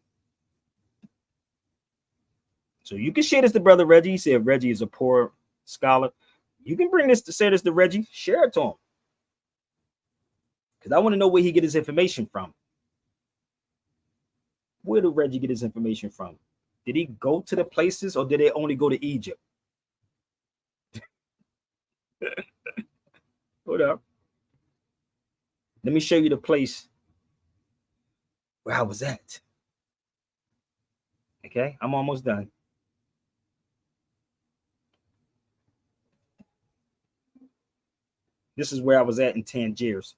So you can share this to Brother Reggie. He said Reggie is a poor scholar. You can bring this to say this to Reggie. Share it to him. Because I want to know where he get his information from. Where did Reggie get his information from? Did he go to the places or did they only go to Egypt? Hold up. Let me show you the place where I was at. Okay, I'm almost done. This is where I was at in Tangiers.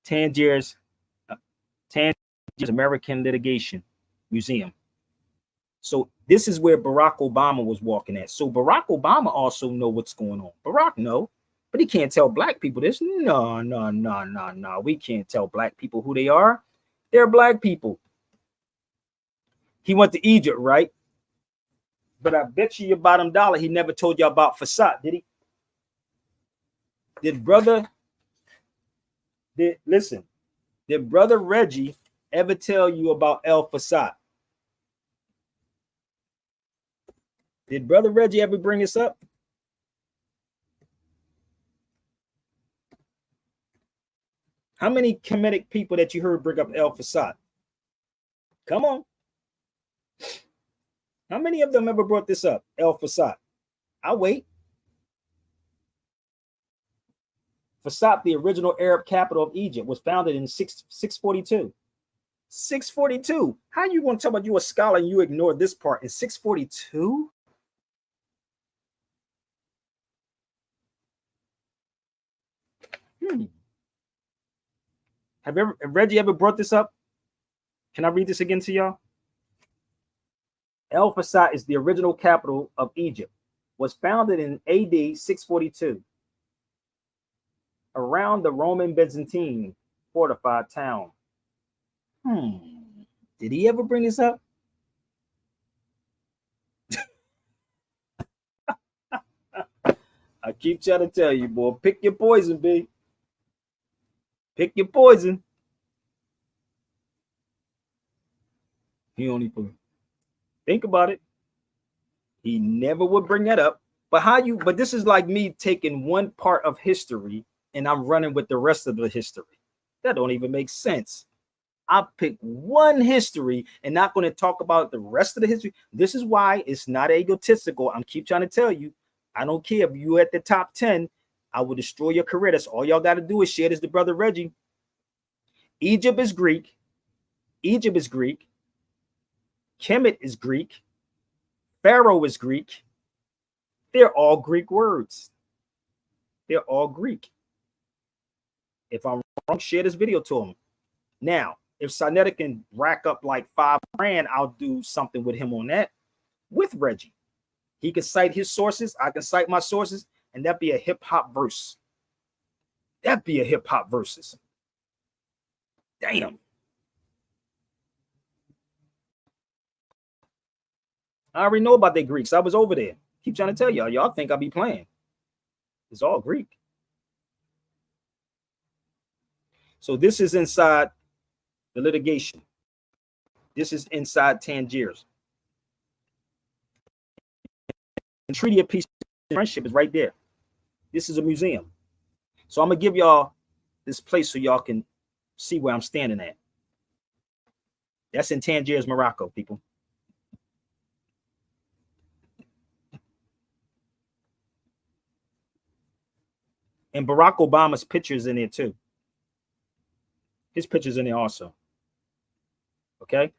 Tangiers American Litigation Museum. So this is where Barack Obama was walking at. So Barack Obama also know what's going on. Barack know, but he can't tell black people this. No. We can't tell black people who they are. They're black people. He went to Egypt, right? But I bet you your bottom dollar he never told you about Fasad, did he? Did Brother Reggie ever tell you about Fasad? Did Brother Reggie ever bring this up? How many Kemetic people that you heard bring up Fasad? Come on. How many of them ever brought this up? Fasad. I'll wait. Fasad, the original Arab capital of Egypt, was founded in 642. 642. How you going to tell about you a scholar and you ignore this part in 642? Have Reggie ever brought this up? Can I read this again to y'all? Fasad is the original capital of Egypt. Was founded in AD 642 around the Roman Byzantine fortified town. Did he ever bring this up? I keep trying to tell you, boy, pick your poison, B. Pick your poison. He only put. Think about it. He never would bring that up. But this is like me taking one part of history and I'm running with the rest of the history. That don't even make sense. I pick one history and not going to talk about the rest of the history. This is why it's not egotistical. I'm keep trying to tell you, I don't care if you're at the top 10, I will destroy your career. That's all y'all got to do is share this to Brother Reggie. Egypt is Greek. Kemet is Greek. Pharaoh is Greek. They're all Greek words. They're all Greek. If I'm wrong, share this video to them. Now, if Sonetta can rack up like $5,000, I'll do something with him on that with Reggie. He can cite his sources. I can cite my sources, and that'd be a hip hop verse. That'd be a hip hop verses. Damn. I already know about the Greeks. I was over there. Keep trying to tell y'all. Y'all think I be playing. It's all Greek. So this is inside the litigation. This is inside Tangiers. The Treaty of Peace and Friendship is right there. This is a museum. So I'm going to give y'all this place so y'all can see where I'm standing at. That's in Tangiers, Morocco, people. And Barack Obama's picture's in there too. His picture's in there also. Okay?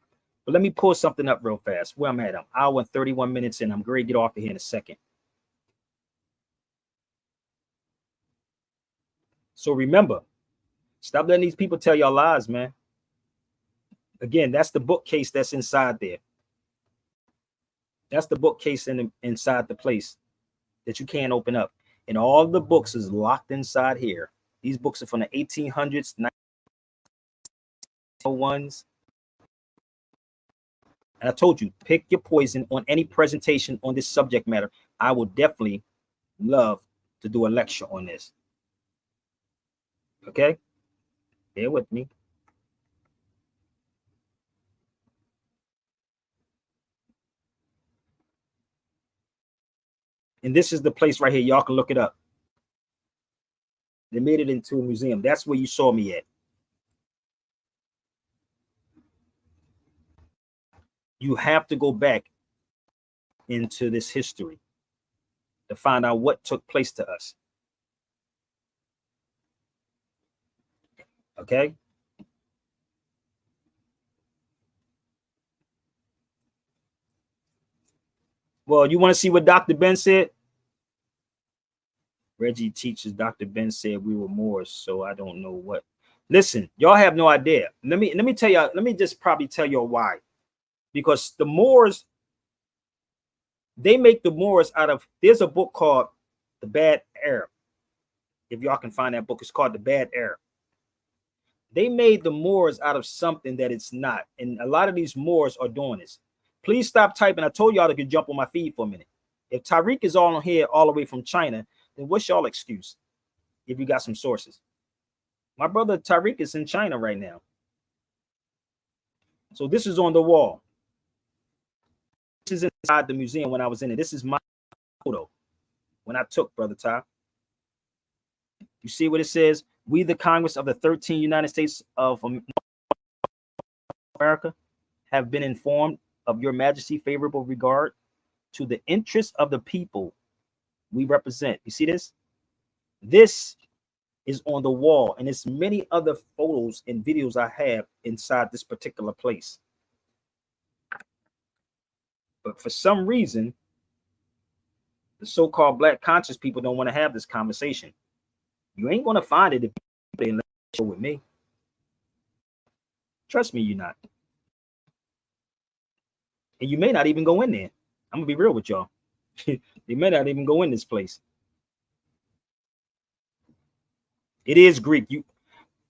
But let me pull something up real fast. Where I'm at. I'm hour and 31 minutes in. I'm going to get off of here in a second. So remember, stop letting these people tell y'all lies, man. Again, that's the bookcase that's inside there. That's the bookcase inside the place that you can't open up. And all the books is locked inside here. These books are from the 1800s, 1901s. And I told you, pick your poison on any presentation on this subject matter. I will definitely love to do a lecture on this. Okay? Bear with me. And this is the place right here. Y'all can look it up. They made it into a museum. That's where you saw me at. You have to go back into this history to find out what took place to us. Okay? Well, you want to see what Dr. Ben said? Reggie teaches Dr. Ben said we were Moors, so I don't know what. Listen, y'all have no idea. Let me tell y'all, let me just probably tell y'all why. Because the Moors, they make the Moors out of, there's a book called The Bad Arab. If y'all can find that book, it's called The Bad Arab. They made the Moors out of something that it's not. And a lot of these Moors are doing this. Please stop typing. I told y'all to could jump on my feed for a minute. If Tariq is all on here all the way from China, then what's y'all excuse if you got some sources? My brother Tariq is in China right now. So this is on the wall. This is inside the museum when I was in it. This is my photo when I took, Brother Ty. You see what it says? We, the Congress of the 13 United States of America, have been informed of your majesty favorable regard to the interests of the people we represent. You see this? This is on the wall, and there's many other photos and videos I have inside this particular place. But for some reason, the so-called black conscious people don't want to have this conversation. You ain't going to find it if you show with me. Trust me, you're not. And you may not even go in there. I'm going to be real with y'all. You may not even go in this place. It is Greek.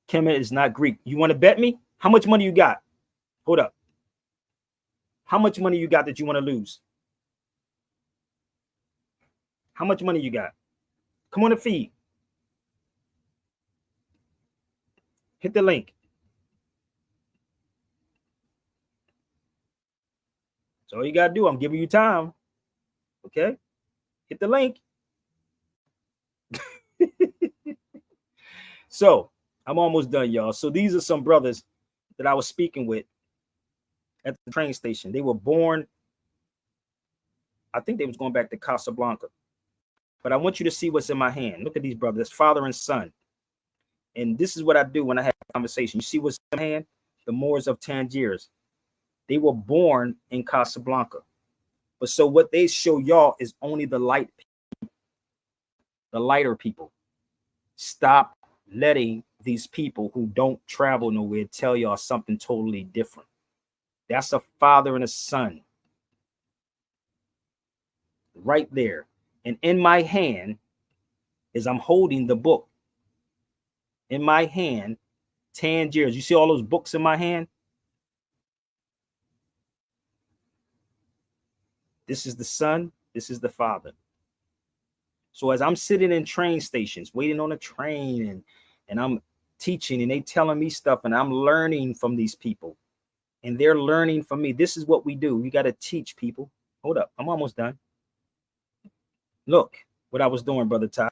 Kemet is not Greek. You want to bet me? How much money you got? Hold up. How much money you got that you want to lose? How much money you got? Come on the feed. Hit the link. That's all you got to do. I'm giving you time. Okay? Hit the link. So, I'm almost done, y'all. So, these are some brothers that I was speaking with at the train station. They were born, I think they was going back to Casablanca. But I want you to see what's in my hand. Look at these brothers, father and son. And this is what I do when I have a conversation. You see what's in my hand? The Moors of Tangiers. They were born in Casablanca. But so what they show y'all is only the light the lighter people. Stop letting these people who don't travel nowhere tell y'all something totally different. That's a father and a son right there. And in my hand, as I'm holding the book, in my hand, Tangiers. You see all those books in my hand? This is the son, this is the father. So as I'm sitting in train stations, waiting on a train, and I'm teaching, and they telling me stuff, and I'm learning from these people, and they're learning from me. This is what we do. We got to teach people. Hold up, I'm almost done. Look what I was doing, Brother Ty.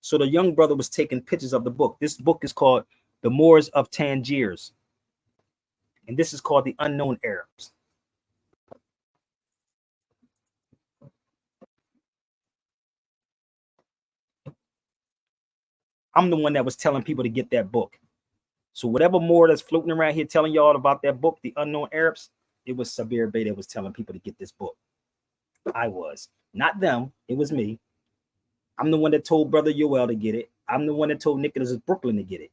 So the young brother was taking pictures of the book. This book is called The Moors of Tangiers. And this is called The Unknown Arabs. I'm the one that was telling people to get that book. So whatever Moor that's floating around here telling y'all about that book, The Unknown Arabs, it was Sabir Bey that was telling people to get this book. I was. Not them. It was me. I'm the one that told Brother Yoel to get it. I'm the one that told Nicholas Brooklyn to get it.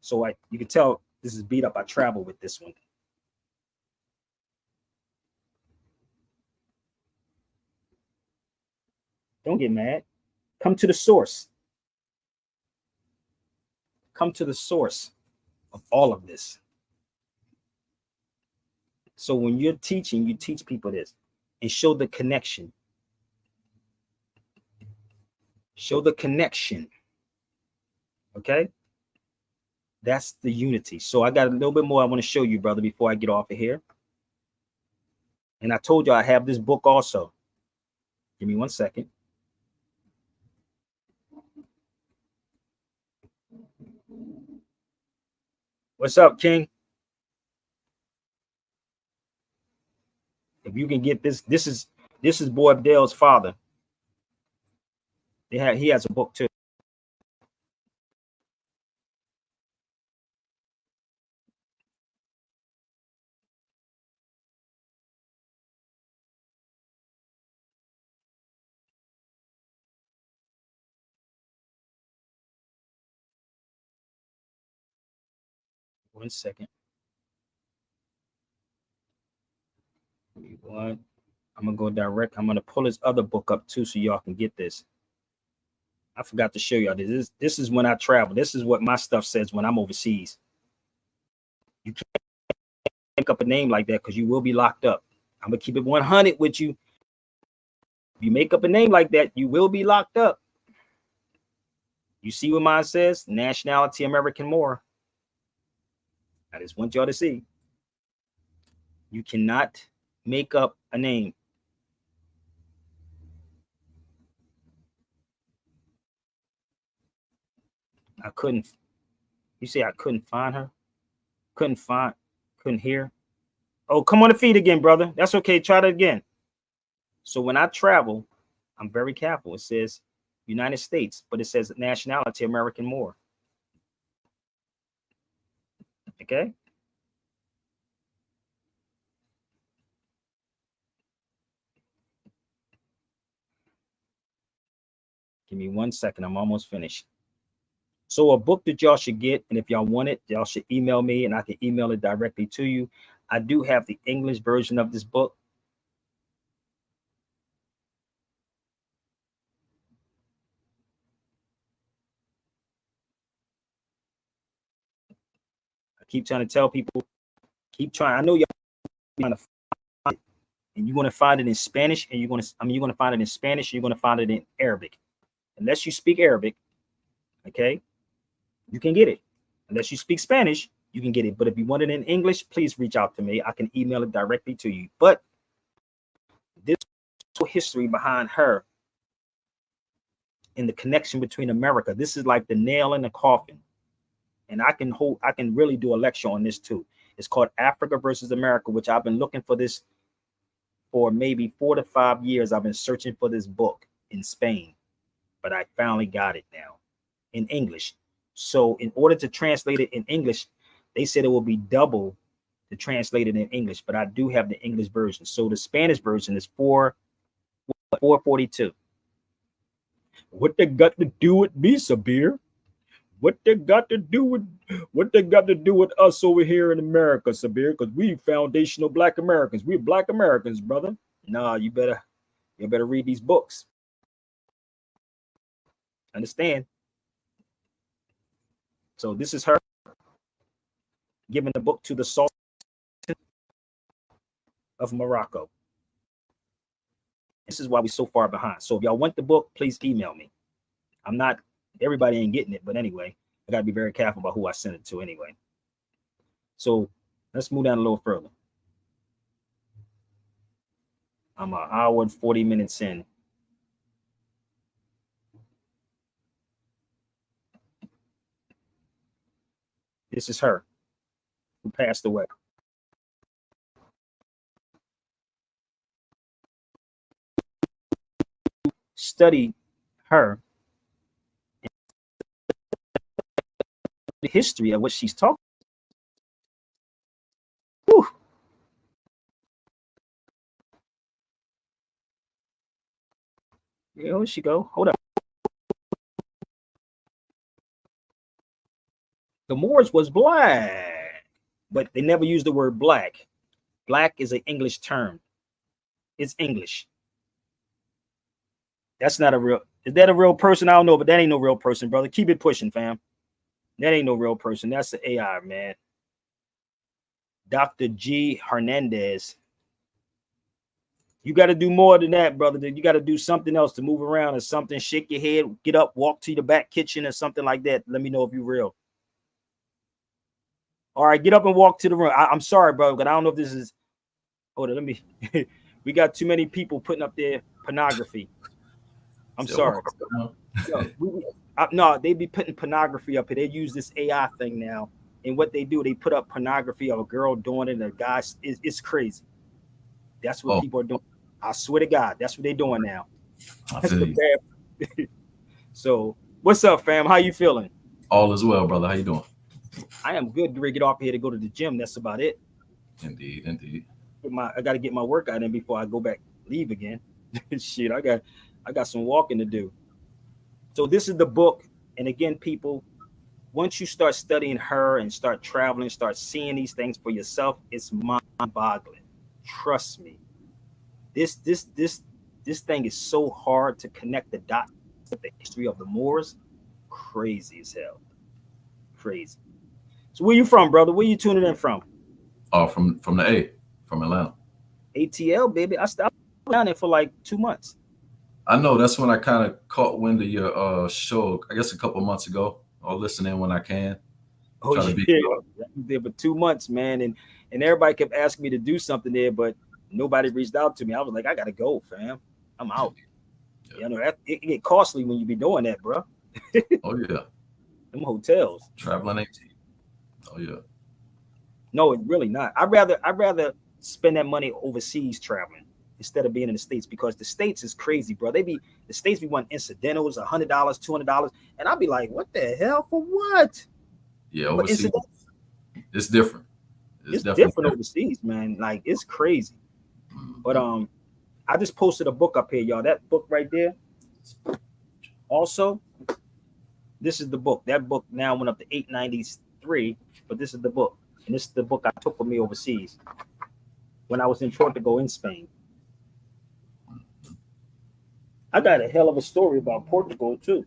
So you can tell this is beat up. I travel with this one. Don't get mad. Come to the source. Come to the source of all of this. So when you're teaching, you teach people this and show the connection. Show the connection. Okay? That's the unity. So I got a little bit more I want to show you, brother, before I get off of here. And I told you I have this book also. Give me 1 second. What's up, King? If you can get this, this is Boabdil's father. He has a book too. One second. Give me one. I'm gonna go direct. I'm gonna pull his other book up too, so y'all can get this. I forgot to show y'all this. This is when I travel. This is what my stuff says when I'm overseas. You can't make up a name like that because you will be locked up. I'm gonna keep it 100 with you. If you make up a name like that, you will be locked up. You see what mine says? Nationality American Moor. I just want y'all to see. You cannot make up a name. I couldn't. You say I couldn't find her? Couldn't hear. Oh, come on the feet again, brother. That's okay. Try that again. So when I travel, I'm very careful. It says United States, but it says nationality American Moor. Okay. Give me 1 second. I'm almost finished. So a book that y'all should get, and if y'all want it, y'all should email me and I can email it directly to you. I do have the English version of this book. I keep trying to tell people, keep trying. I know y'all trying to find it, and you're going to find it in Spanish, and you're going to find it in Spanish, and you're going to find it in Arabic. Unless you speak Arabic, okay, you can get it. Unless you speak Spanish, you can get it. But if you want it in English, please reach out to me. I can email it directly to you. But this history behind her and the connection between America, this is like the nail in the coffin. And I can really do a lecture on this too. It's called Africa versus America, which I've been looking for this for maybe 4 to 5 years. I've been searching for this book in Spain, but I finally got it now in English. So in order to translate it in English, they said it will be double to translate it in English, but I do have the English version. So the Spanish version is 4 442. What they got to do with me, Sabir? What they got to do with us over here in America, Sabir? Because we foundational Black Americans. We're Black Americans, brother. Nah, you better read these books. Understand? So this is her giving the book to the Sultan of Morocco. This is why we're so far behind. So if y'all want the book, please email me. Everybody ain't getting it, but anyway, I got to be very careful about who I send it to anyway. So let's move down a little further. I'm an hour and 40 minutes in. This is her who passed away. Study her, the history of what she's talking. Whew. Yeah, where she go? Hold up. The Moors was black, but they never used the word black. Black is an English term. It's English. That's not a real. Is that a real person? I don't know, but that ain't no real person, brother. Keep it pushing, fam. That ain't no real person. That's the AI, man. Dr. G. Hernandez. You got to do more than that, brother. You got to do something else to move around or something. Shake your head, get up, walk to the back kitchen or something like that. Let me know if you're real. All right, get up and walk to the room. I'm sorry, bro, but I don't know if this is. Hold on, let me. We got too many people putting up their pornography. I'm sorry. No, they be putting pornography up here. They use this AI thing now, and what they do, they put up pornography of a girl doing it, and a guy. It's crazy. That's what people are doing. I swear to God, that's what they're doing now. I feel you. So, what's up, fam? How you feeling? All is well, brother. How you doing? I am good. To get off here to go to the gym. That's about it. Indeed, indeed. I got to get my workout in before I go back, leave again. Shit, I got some walking to do. So this is the book. And again, people, once you start studying her and start traveling, start seeing these things for yourself, it's mind-boggling. Trust me. This thing is so hard to connect the dots with the history of the Moors. Crazy as hell. Crazy. So where you from, brother? Where you tuning in from? Oh, from the A, from Atlanta. ATL, baby. I stopped down there for like 2 months. I know. That's when I kind of caught wind of your show, I guess a couple months ago. I'll listen in when I can. Oh, yeah. There for 2 months, man. And everybody kept asking me to do something there, but nobody reached out to me. I was like, I got to go, fam. I'm out. Yeah. You know, it get costly when you be doing that, bro. Oh, yeah. Them hotels. Traveling 18. Oh, yeah. No, it's really not. I'd rather spend that money overseas traveling instead of being in the States, because the States is crazy, bro. The States be wanting incidentals, $100, $200, and I'd be like, what the hell for what? Yeah, overseas, it's different. It's different overseas, man. Like, it's crazy. But I just posted a book up here, y'all. That book right there. Also, this is the book. That book now went up to $8.93, but this is the book. And this is the book I took with me overseas when I was in Portugal, in Spain. I got a hell of a story about Portugal, too.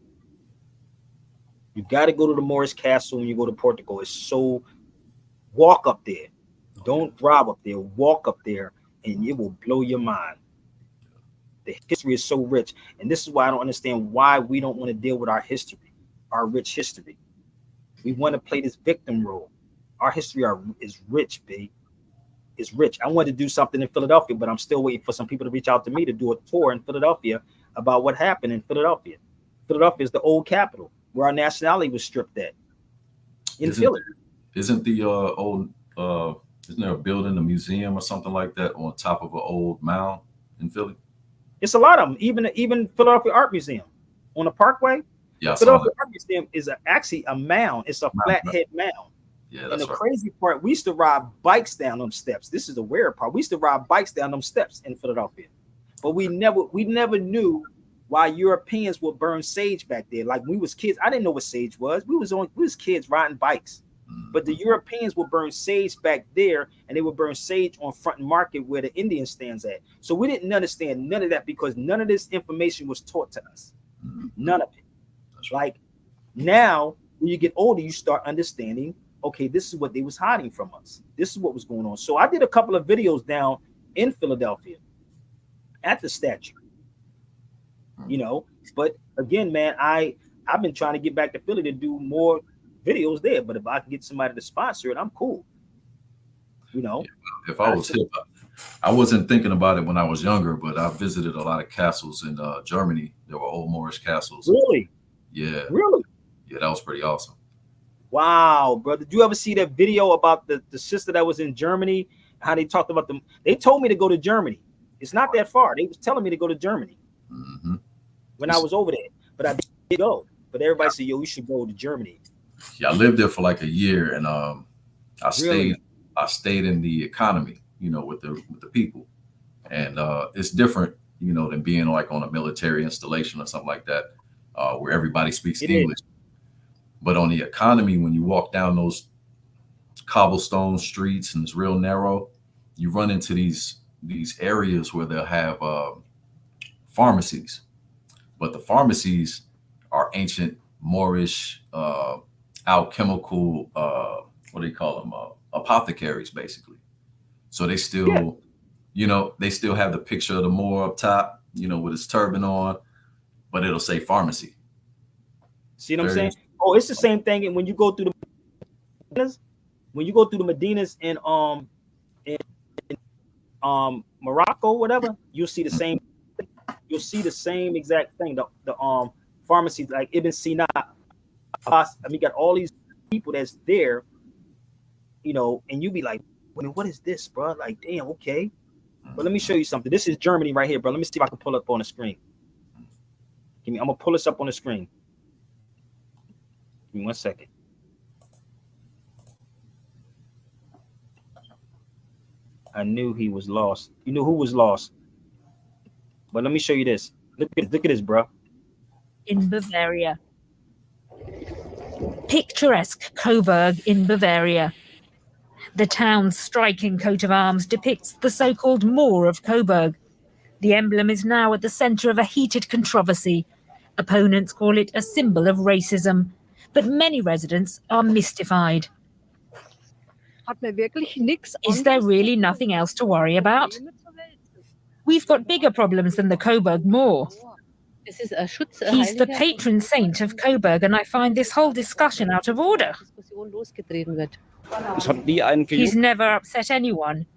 You got to go to the Moorish Castle when you go to Portugal. It's so... Walk up there. Don't drive up there. Walk up there, and it will blow your mind. The history is so rich. And this is why I don't understand why we don't want to deal with our history, our rich history. We want to play this victim role. Our history is rich, B. It's rich. I wanted to do something in Philadelphia, but I'm still waiting for some people to reach out to me to do a tour in Philadelphia about what happened in Philadelphia. Philadelphia is the old capital where our nationality was stripped at. Philly. Isn't the old isn't there a building, a museum or something like that on top of an old mound in Philly? It's a lot of them. Even Philadelphia Art Museum on the Parkway. Yeah, Philadelphia Art Museum is actually a mound. It's a flathead mound. Yeah, that's and the right. crazy part, we used to ride bikes down them steps. This is the weird part. We used to ride bikes down them steps in Philadelphia. but we never knew why Europeans would burn sage back there. Like when we was kids, I didn't know what sage was. We was kids riding bikes, but the Europeans would burn sage back there, and they would burn sage on Front Market where the Indian stands at. So we didn't understand none of that because none of this information was taught to us. None of it. Like now, when you get older, you start understanding, okay, this is what they was hiding from us. This is what was going on. So I did a couple of videos down in Philadelphia at the statue, you know. But again, man, I've been trying to get back to Philly to do more videos there. But if I can get somebody to sponsor it, I'm cool. You know, if I was hip, I wasn't thinking about it when I was younger, but I visited a lot of castles in Germany. There were old Moorish castles. Really? Yeah. Really? Yeah, that was pretty awesome. Wow, bro. Did you ever see that video about the sister that was in Germany? How they talked about them? They told me to go to Germany. It's not that far. They was telling me to go to Germany when I was over there, but I didn't go. But everybody said, "Yo, you should go to Germany." Yeah, I lived there for like a year, and I stayed in the economy, you know, with the people, and it's different, you know, than being like on a military installation or something like that, where everybody speaks English. But on the economy, when you walk down those cobblestone streets and it's real narrow, you run into these areas where they'll have pharmacies, but the pharmacies are ancient Moorish alchemical, what do you call them? Apothecaries, basically. So they still, you know, they still have the picture of the Moor up top, you know, with his turban on, but it'll say pharmacy. See what I'm saying? Oh, it's the same thing. And when you go through the Medinas in Morocco, whatever, you'll see the same. You'll see the same exact thing. The pharmacies like Ibn Sina. I mean, got all these people that's there, you know, and you be like, what is this, bro? Like, damn, okay. But let me show you something. This is Germany right here, bro. Let me see if I can pull it up on the screen. I'm gonna pull this up on the screen. Give me 1 second. I knew he was lost. You knew who was lost. But let me show you this. Look at this, bro. In Bavaria. Picturesque Coburg in Bavaria. The town's striking coat of arms depicts the so-called Moor of Coburg. The emblem is now at the center of a heated controversy. Opponents call it a symbol of racism, but many residents are mystified. Is there really nothing else to worry about? We've got bigger problems than the Coburg Moor. He's the patron saint of Coburg, and I find this whole discussion out of order. He's never upset anyone.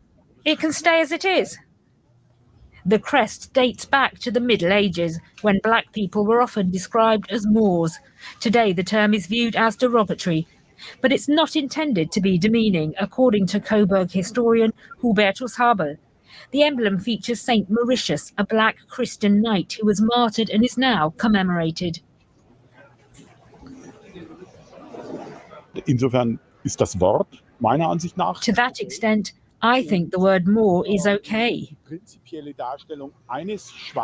It can stay as it is. The crest dates back to the Middle Ages, when black people were often described as Moors. Today, the term is viewed as derogatory, but it's not intended to be demeaning, according to Coburg historian Hubertus Habel. The emblem features Saint Mauritius, a black Christian knight who was martyred and is now commemorated. Insofern ist das Wort meiner Ansicht nach. To that extent, I think the word Moor is okay.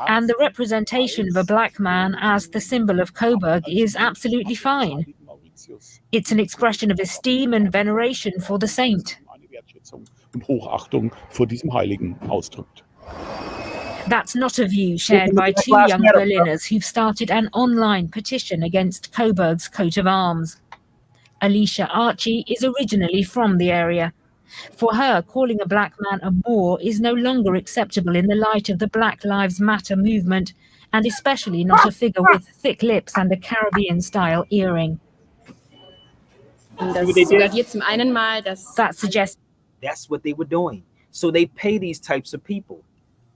And the representation of a black man as the symbol of Coburg is absolutely fine. It's an expression of esteem and veneration for the saint. Und Hochachtung vor diesem Heiligen ausdrückt. That's not a view shared by two young Berliners who've started an online petition against Coburg's coat of arms. Alicia Archie is originally from the area. For her, calling a black man a Moor is no longer acceptable in the light of the Black Lives Matter movement, and especially not a figure with thick lips and a Caribbean-style earring. That suggests that's what they were doing. So they pay these types of people.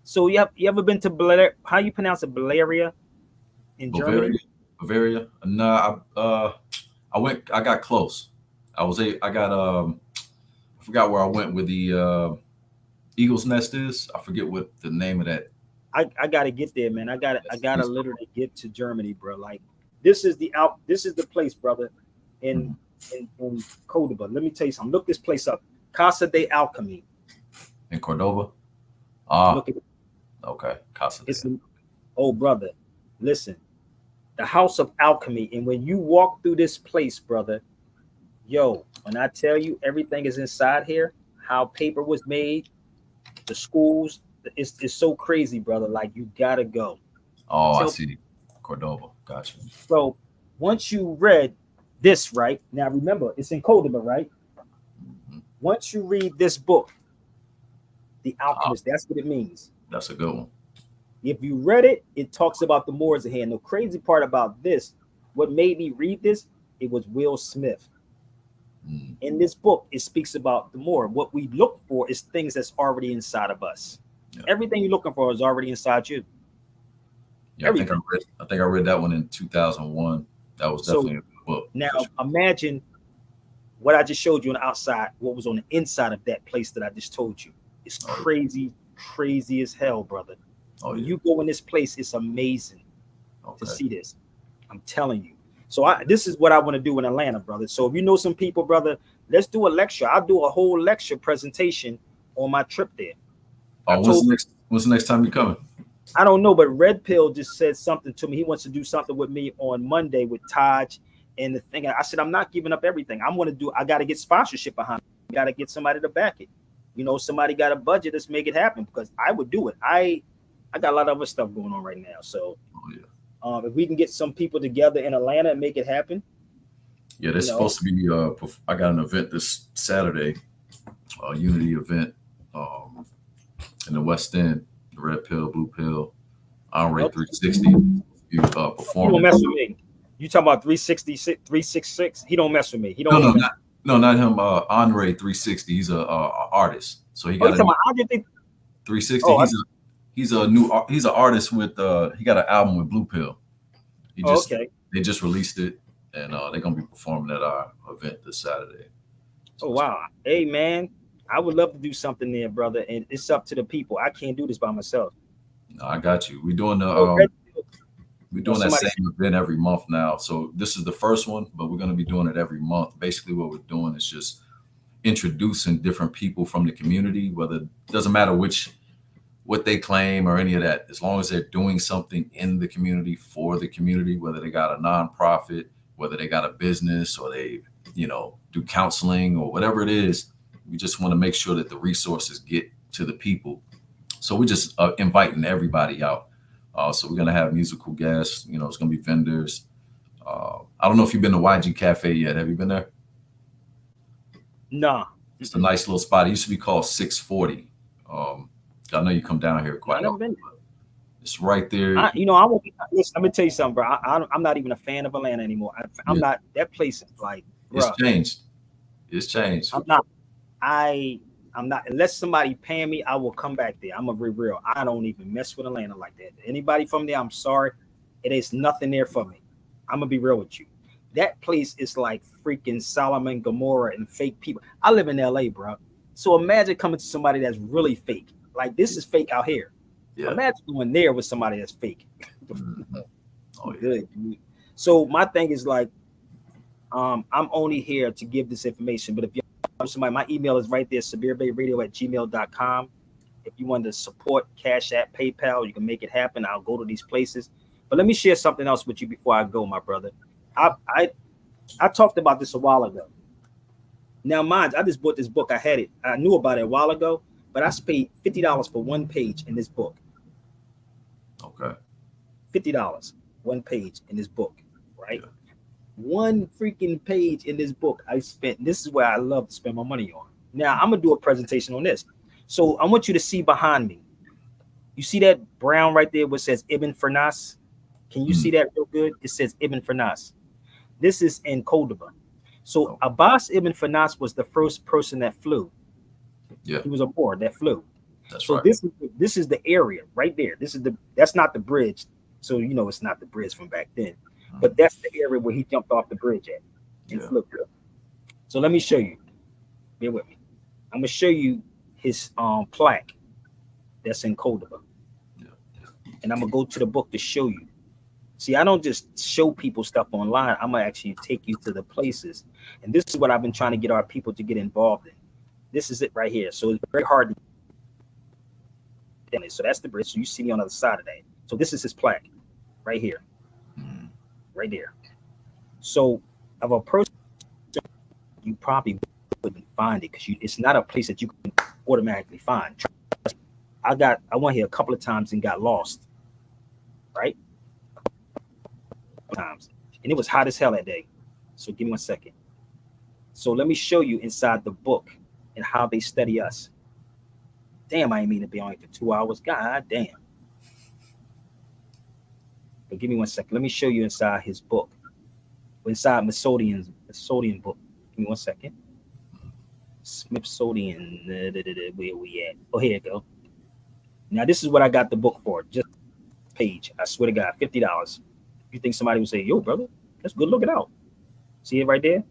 So you ever been to how you pronounce it, Bavaria in Germany? Bavaria? No, I got close. I forgot where I went with the Eagle's Nest is. I forget what the name of that. I gotta get there, man. I gotta literally get to Germany, bro. Like this is the place, brother, in Cordoba. Let me tell you something. Look this place up. Casa de Alchemy. In Cordoba? Look at it. Okay, Casa It's oh brother, listen, the House of Alchemy. And when you walk through this place, brother, yo, when I tell you everything is inside here, how paper was made, the schools, it's so crazy, brother. Like you gotta go. Oh, I see. Cordova, gotcha. So once you read this, right now, remember it's in Cordoba, right? Once you read this book, The Alchemist, that's what it means. That's a good one. If you read it, it talks about the Moors ahead. And the crazy part about this, what made me read this, it was Will Smith. In this book, it speaks about the Moor. What we look for is things that's already inside of us. Yeah. Everything you're looking for is already inside you. Yeah, I think I read that one in 2001. That was definitely a good book. Now imagine what I just showed you on the outside, what was on the inside of that place that I just told you. It's crazy, crazy as hell, brother. When you go in this place, it's amazing to see this. I'm telling you. So this is what I want to do in Atlanta, brother. So if you know some people, brother, let's do a lecture. I'll do a whole lecture presentation on my trip there. Oh, when's the next time you're coming? I don't know, but Red Pill just said something to me. He wants to do something with me on Monday with Taj and the thing. I said, I'm not giving up everything. I got to get sponsorship behind it. I got to get somebody to back it. You know, somebody got a budget. Let's make it happen because I would do it. I got a lot of other stuff going on right now. So if we can get some people together in Atlanta and make it happen. Yeah, there's supposed to be, I got an event this Saturday, a Unity event in the West End, the Red Pill, Blue Pill, Andre 360 performing. He don't mess with me. You talking about 366? He don't mess with me. He don't. No, not him. Andre 360. He's a artist. So he got 360. Oh, he's an artist with he got an album with Blue Pill. They just released it, and they're gonna be performing at our event this Saturday. Oh wow. Hey man, I would love to do something there, brother. And it's up to the people. I can't do this by myself. No, I got you. We're doing that same event every month now. So this is the first one, but we're gonna be doing it every month. Basically, what we're doing is just introducing different people from the community, whether it doesn't matter what they claim or any of that, as long as they're doing something in the community for the community, whether they got a nonprofit, whether they got a business or they, do counseling or whatever it is, we just want to make sure that the resources get to the people. So we're just inviting everybody out. So we're going to have musical guests, it's going to be vendors. I don't know if you've been to YG Cafe yet. Have you been there? No. It's a nice little spot. It used to be called 640. I know you come down here quite often. It's right there. I won't be. Listen, I'm gonna tell you something, bro. I'm not even a fan of Atlanta anymore. I'm not. That place is like, bro, It's changed. I'm not. I'm not. Unless somebody paying me, I will come back there. I'm gonna be real. I don't even mess with Atlanta like that. Anybody from there, I'm sorry. It is nothing there for me. I'm gonna be real with you. That place is like freaking Solomon, Gomorrah, and fake people. I live in LA, bro. So imagine coming to somebody that's really fake. Like this is fake out here. Yeah. Imagine going there with somebody that's fake. Good. So my thing is like, I'm only here to give this information. But if you have somebody, my email is right there, sabirbeyradio@gmail.com. If you want to support Cash App, PayPal, you can make it happen. I'll go to these places. But let me share something else with you before I go, my brother. I talked about this a while ago. Now, mind, I just bought this book. I knew about it a while ago. But I paid $50 for one page in this book. Okay. $50, one page in this book, right? Yeah. One freaking page in this book I spent. This is where I love to spend my money on. Now, I'm going to do a presentation on this. So I want you to see behind me. You see that brown right there where it says Ibn Firnas? Can you see that real good? It says Ibn Firnas. This is in Cordoba. So Abbas Ibn Firnas was the first person that flew. Yeah, he was a Moor that flew. That's so right. This is the area right there. That's not the bridge. So it's not the bridge from back then, but that's the area where he jumped off the bridge at and flew. So let me show you. Bear with me. I'm gonna show you his plaque that's in Cordoba. Yeah. And I'm gonna go to the book to show you. See, I don't just show people stuff online. I'm gonna actually take you to the places, and this is what I've been trying to get our people to get involved in. This is it right here. So it's very hard So that's the bridge. So you see me on the other side of that. So this is his plaque right here, right there. So of a person, you probably wouldn't find it because it's not a place that you can automatically find. I went here a couple of times and got lost, right? Times, and it was hot as hell that day. So give me 1 second. So let me show you inside the book and how they study us. Damn, I ain't mean to be on it for 2 hours. God damn. But give me 1 second. Let me show you inside his book. Inside Smithsonian book. Give me 1 second. Smithsonian. Where we at? Oh, here you go. Now this is what I got the book for. Just page. I swear to God, $50. You think somebody would say, "Yo, brother, that's good. Look it out." See it right there?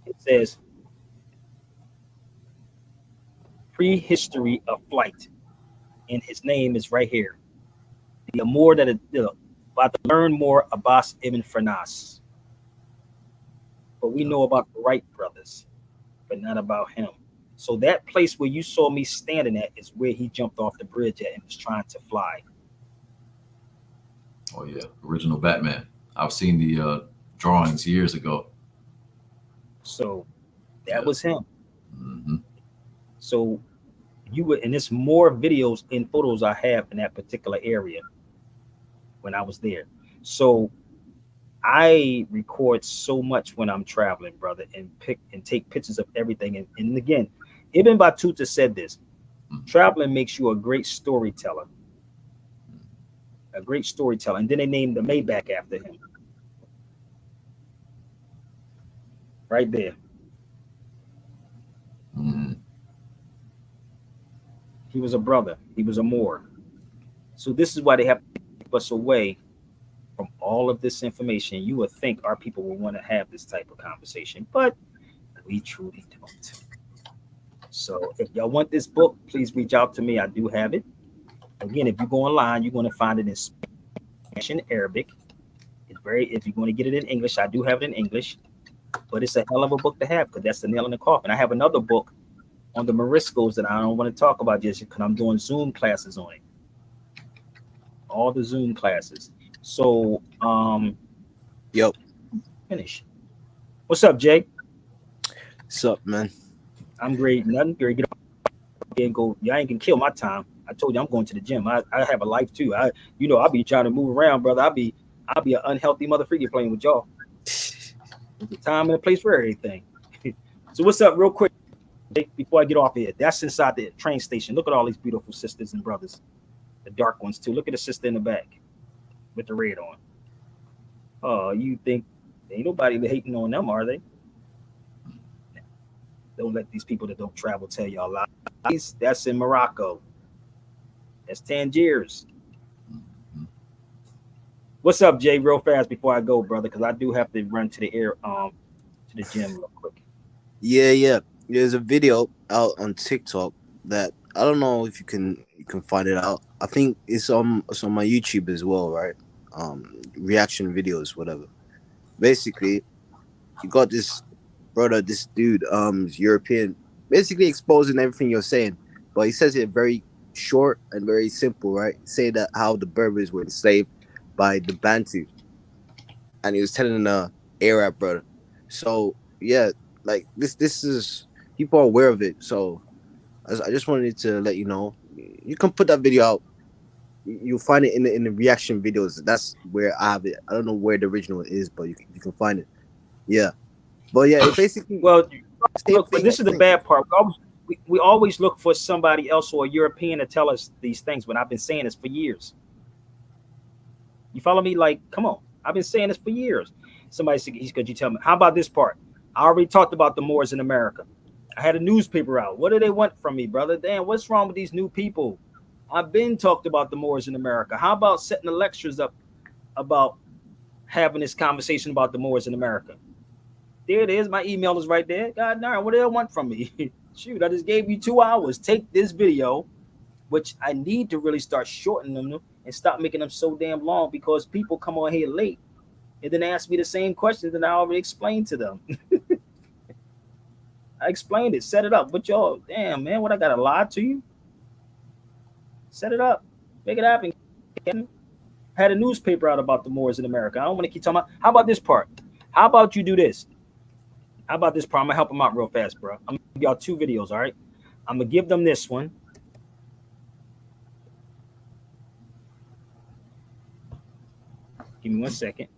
It says prehistory of flight, and his name is right here. The Moor that about to learn more Abbas ibn Firnas. But we know about the Wright brothers, but not about him. So that place where you saw me standing at is where he jumped off the bridge at and was trying to fly. Oh yeah, original Batman. I've seen the drawings years ago. So that was him. So you would, and there's more videos and photos I have in that particular area when I was there. So I record so much when I'm traveling, brother, and take pictures of everything. And again, Ibn Battuta said this: traveling makes you a great storyteller. A great storyteller. And then they named the Maybach after him. Right there. He was a brother. He was a Moor. So this is why they have to keep us away from all of this information. You would think our people will want to have this type of conversation, but we truly don't. So if y'all want this book, please reach out to me. I do have it. Again, if you go online, you're going to find it in Spanish and Arabic. If you're going to get it in English, I do have it in English, but it's a hell of a book to have because that's the nail in the coffin. I have another book on the Moriscos that I don't want to talk about just because I'm doing Zoom classes on it. All the Zoom classes. So, finish. What's up, Jake? What's up, man? I'm great. Nothing great. Get up and go. Y'all ain't gonna kill my time. I told you I'm going to the gym. I have a life too. I'll be trying to move around, brother. I'll be an unhealthy mother freaking playing with y'all. There's a time and a place for everything. So what's up, real quick, before I get off here? That's inside the train station. Look at all these beautiful sisters and brothers. The dark ones too. Look at the sister in the back with the red on. Oh, you think ain't nobody hating on them, are they? Don't let these people that don't travel tell y'all lies. That's in Morocco. That's Tangiers. What's up, Jay? Real fast before I go, brother, because I do have to run to the gym real quick. Yeah. There's a video out on TikTok that I don't know if you can find it out. I think it's on my YouTube as well, right? Reaction videos, whatever. Basically, you got this dude, European, basically exposing everything you're saying, but he says it very short and very simple, right? Say that how the Berbers were enslaved by the Bantu, and he was telling a Arab brother. So yeah, like this is, people are aware of it. So I just wanted to let you know, you can put that video out. You'll find it in the reaction videos. That's where I have it. I don't know where the original is, but you can find it. Yeah, but yeah, it basically. Well, look, but this is the bad part. We always look for somebody else or a European to tell us these things when I've been saying this for years. You follow me? Like, come on. I've been saying this for years. Somebody said, could you tell me? How about this part? I already talked about the Moors in America. I had a newspaper out. What do they want from me, brother? Damn, what's wrong with these new people? I've been talked about the Moors in America. How about setting the lectures up about having this conversation about the Moors in America? There it is. My email is right there. God darn, what do they want from me? Shoot, I just gave you 2 hours. Take this video, which I need to really start shortening them and stop making them so damn long, because people come on here late and then ask me the same questions that I already explained to them. I explained it, set it up. But y'all, damn, man, what, I got to lie to you? Set it up. Make it happen. Had a newspaper out about the Moors in America. I don't want to keep talking about. How about this part? How about you do this? How about this part? I'm gonna help them out real fast, bro. I'm gonna give y'all 2 videos, all right? I'm gonna give them this one. Give me 1 second.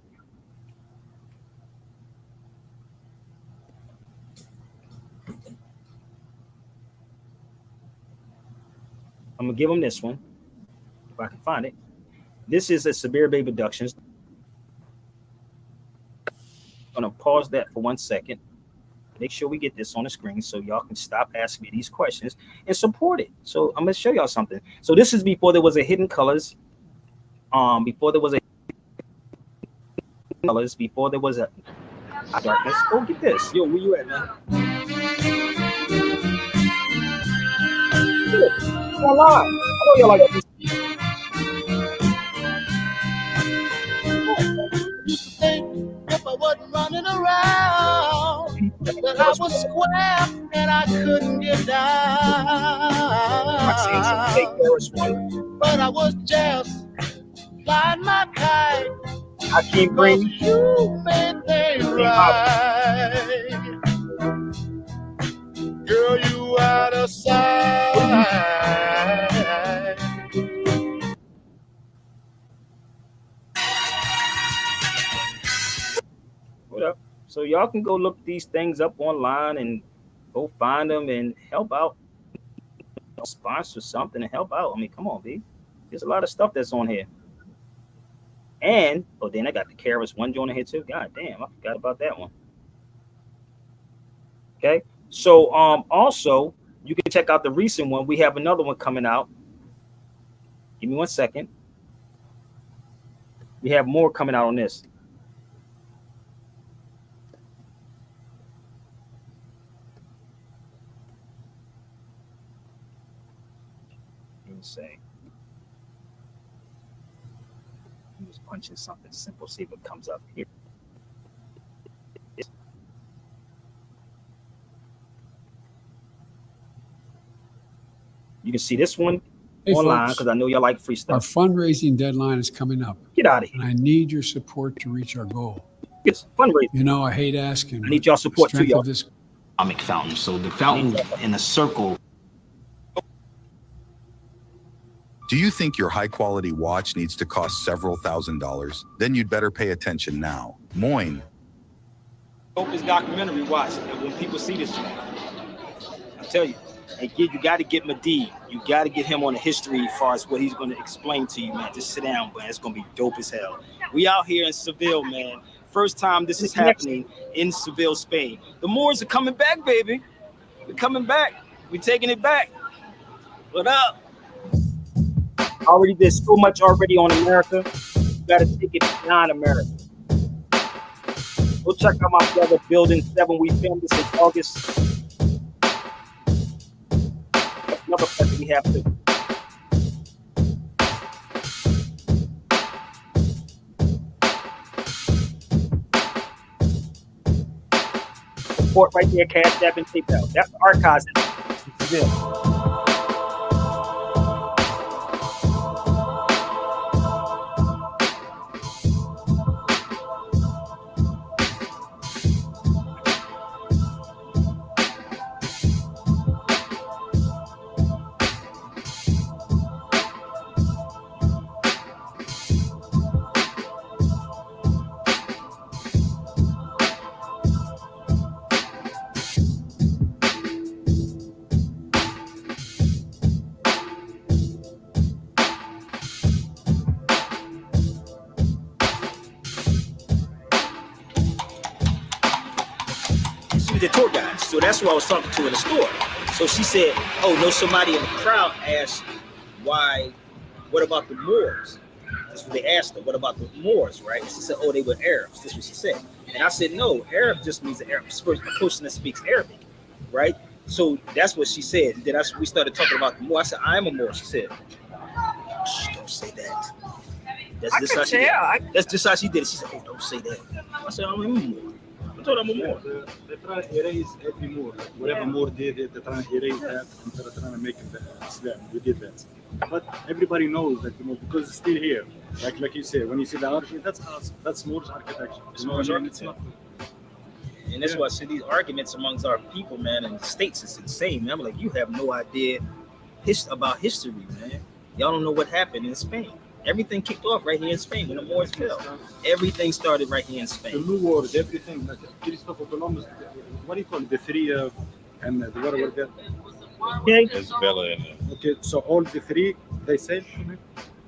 I'm gonna give them this one if I can find it. This is a Sabir Bey Productions. I'm gonna pause that for 1 second. Make sure we get this on the screen so y'all can stop asking me these questions and support it. So I'm gonna show y'all something. So this is before there was a Hidden Colors. Before there was a colors, before there was a darkness. Go get this. Yo, where you at, man? Online. I know y'all like this. If I wasn't running around, that I was square and I couldn't get down. But I was just flying my kite. I keep bringing you made things right. Girl, you out of sight. What up? So y'all can go look these things up online and go find them and help out. Sponsor something and help out. I mean, come on, B. There's a lot of stuff that's on here. And then I got the Karis one joint in here too. God damn, I forgot about that one. Okay. So also you can check out the recent one. We have another one coming out. Give me 1 second. We have more coming out on this. Say, I'm just punching something simple, see if it comes up here. You can see this one online because I know y'all like free stuff. Our fundraising deadline is coming up. Get out of here. And I need your support to reach our goal. Yes, fundraising. You know, I hate asking. I need y'all support too, y'all. This comic fountain. So the fountain in a circle. Do you think your high-quality watch needs to cost several $1,000s? Then you'd better pay attention now. Moin. Dopest documentary watch. And when people see this, I tell you, hey kid, you got to get Madi. You got to get him on the history as far as what he's going to explain to you, man. Just sit down, man. It's going to be dope as hell. We out here in Seville, man. First time this is happening in Seville, Spain. The Moors are coming back, baby. We're coming back. We're taking it back. What up? Already did so much already on America. You got to take it beyond America. Go check out my brother, Building 7. We filmed this in August. Another place we have to. Support right there, Cash App and PayPal. That's the archives in Seville. The tour guide. So that's who I was talking to in the store. So she said, oh, no, somebody in the crowd asked what about the Moors? That's what they asked her. What about the Moors, right? And she said, oh, they were Arabs. That's what she said. And I said, no, Arab just means an Arab, a person that speaks Arabic, right? So that's what she said. And then we started talking about the Moor. I said, I'm a Moor. She said, shh, don't say that. That's just how she did it. She said, oh, don't say that. I said, I'm a Moor. I'm talking about Moor. They're trying to erase every Moor. Like whatever Moor did, they're trying to erase that and they're trying to make it Islam. We did that. But everybody knows that, because it's still here. Like you say, when you see the architecture, that's us. That's Moor's architecture. It's Moor's architecture. And that's why I said these arguments amongst our people, man, and the states is insane, man. I'm like, you have no idea about history, man. Y'all don't know what happened in Spain. Everything kicked off right here in Spain when the Moors fell. Everything started right here in Spain. The New World, everything. Like Christopher Columbus, what do you call it? The three and the what were there? Isabella and okay, so all the three they sailed from it.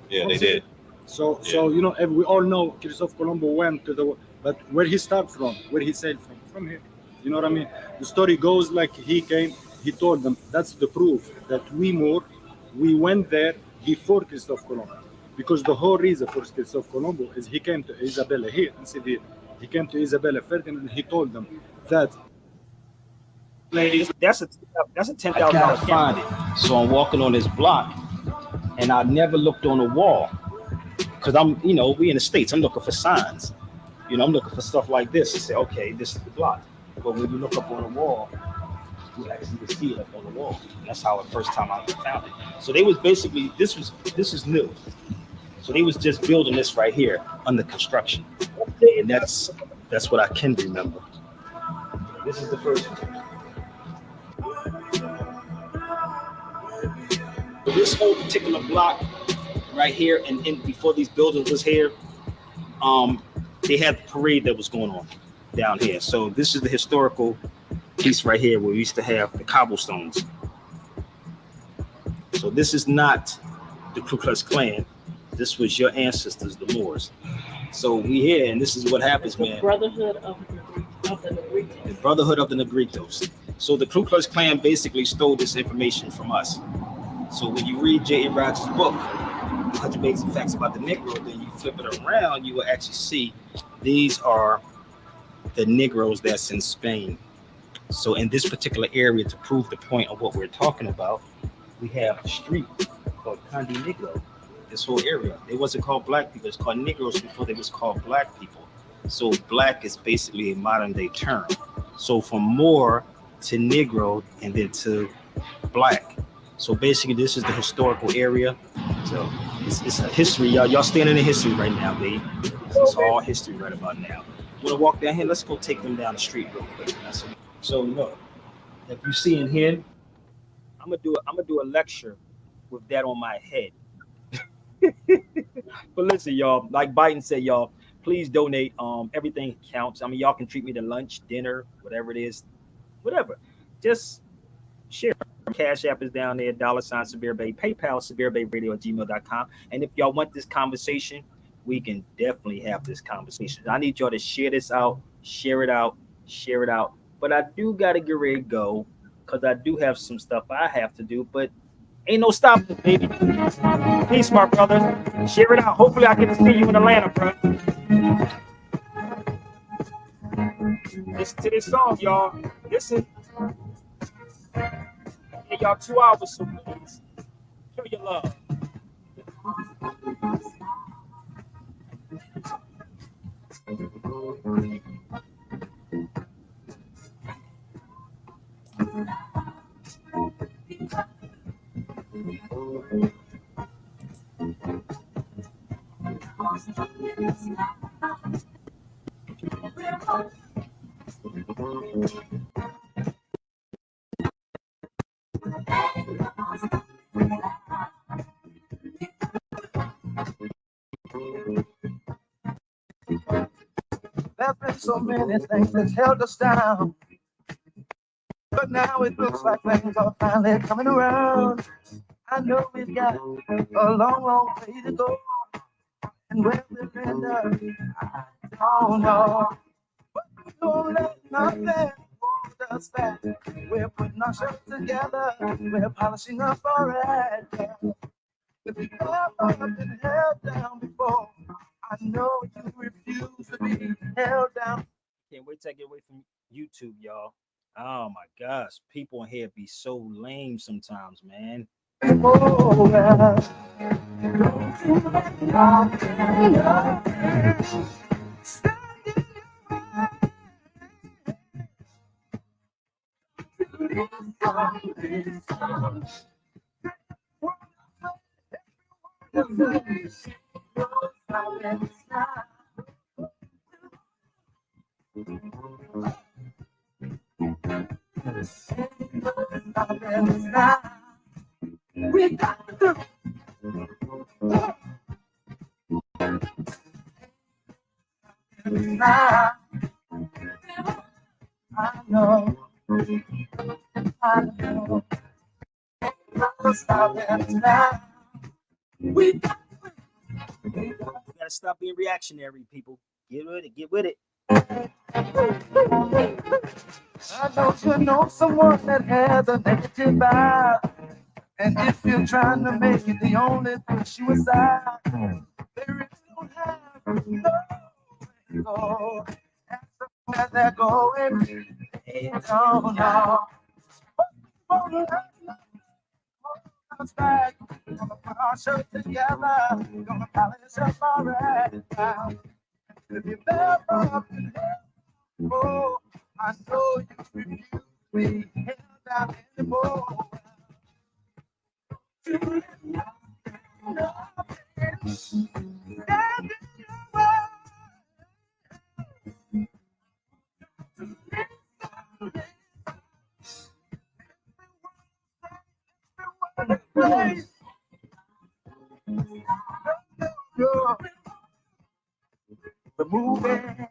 Yeah, they did. So we all know Christopher Columbus went to but where he started from, where he sailed from here. You know what I mean? The story goes like he came, he told them that's the proof that we went there before Christopher Columbus. Because the whole reason for Christopher Columbus is he came to Isabella here in Seville. He came to Isabella Ferdinand and he told them that ladies, that's a $10,000 fine. So I'm walking on this block and I never looked on the wall. Because we in the States, I'm looking for signs. I'm looking for stuff like this to say, okay, this is the block. But when you look up on the wall, you actually see it up on the wall. And that's how the first time I found it. So they was basically, this is new. So they was just building this right here under construction. And that's what I can remember. This is the first one. So this whole particular block right here, and before these buildings was here, they had the parade that was going on down here. So this is the historical piece right here where we used to have the cobblestones. So this is not the Ku Klux Klan. This was your ancestors, the Moors. So we here, and this is what happens, man. The Brotherhood of the Negritos. The Brotherhood of the Negritos. So the Ku Klux Klan basically stole this information from us. So when you read J.A. Rogers' book, 100 Basic Facts About the Negro, then you flip it around, you will actually see these are the Negroes that's in Spain. So in this particular area, to prove the point of what we're talking about, we have a street called Conde Negro. This whole area, it wasn't called black people, it's called Negroes before they was called black people. So black is basically a modern day term. So from Moor to Negro and then to black. So basically this is the historical area. So it's a history, y'all standing in history right now, babe. It's all history right about now. You wanna walk down here? Let's go take them down the street real quick. So look, if you see in here, I'm gonna do a lecture with that on my head. But listen, y'all, like Biden said, y'all, please donate. Everything counts. I mean, y'all can treat me to lunch, dinner, whatever it is, whatever. Just share. Cash App is down there, $SabirBey, PayPal, SabirBeyRadio@gmail.com. And if y'all want this conversation, we can definitely have this conversation. I need y'all to share this out, share it out. But I do gotta get ready to go because I do have some stuff I have to do, but ain't no stopping, baby. Peace, my brother. Share it out. Hopefully I get to see you in Atlanta, bro. Listen to this song, y'all. Listen. Yeah, y'all 2 hours, so please show your love. There's been so many things that held us down, but now it looks like things are finally coming around. I know we've got a long, long way to go, and where we'll end up, I don't know. But we don't let nothing hold us back. We're putting ourselves together, we're polishing up our act. If you've ever been held down before, I know you refuse to be held down. Can't wait till I get away from YouTube, y'all. Oh my gosh, people in here be so lame sometimes, man. We got to now. I know. Stop it now. We got You gotta stop being reactionary, people. Get with it. Get with it. I don't you know someone that has a negative vibe? And if you're trying to make it, the only push you aside, they really don't have nowhere to go. That's where they're going. They don't know. Comes back, gonna put our show together, gonna polish up our red now. If you've ever up in hell, oh, I know you refuse to be held down anymore. We're moving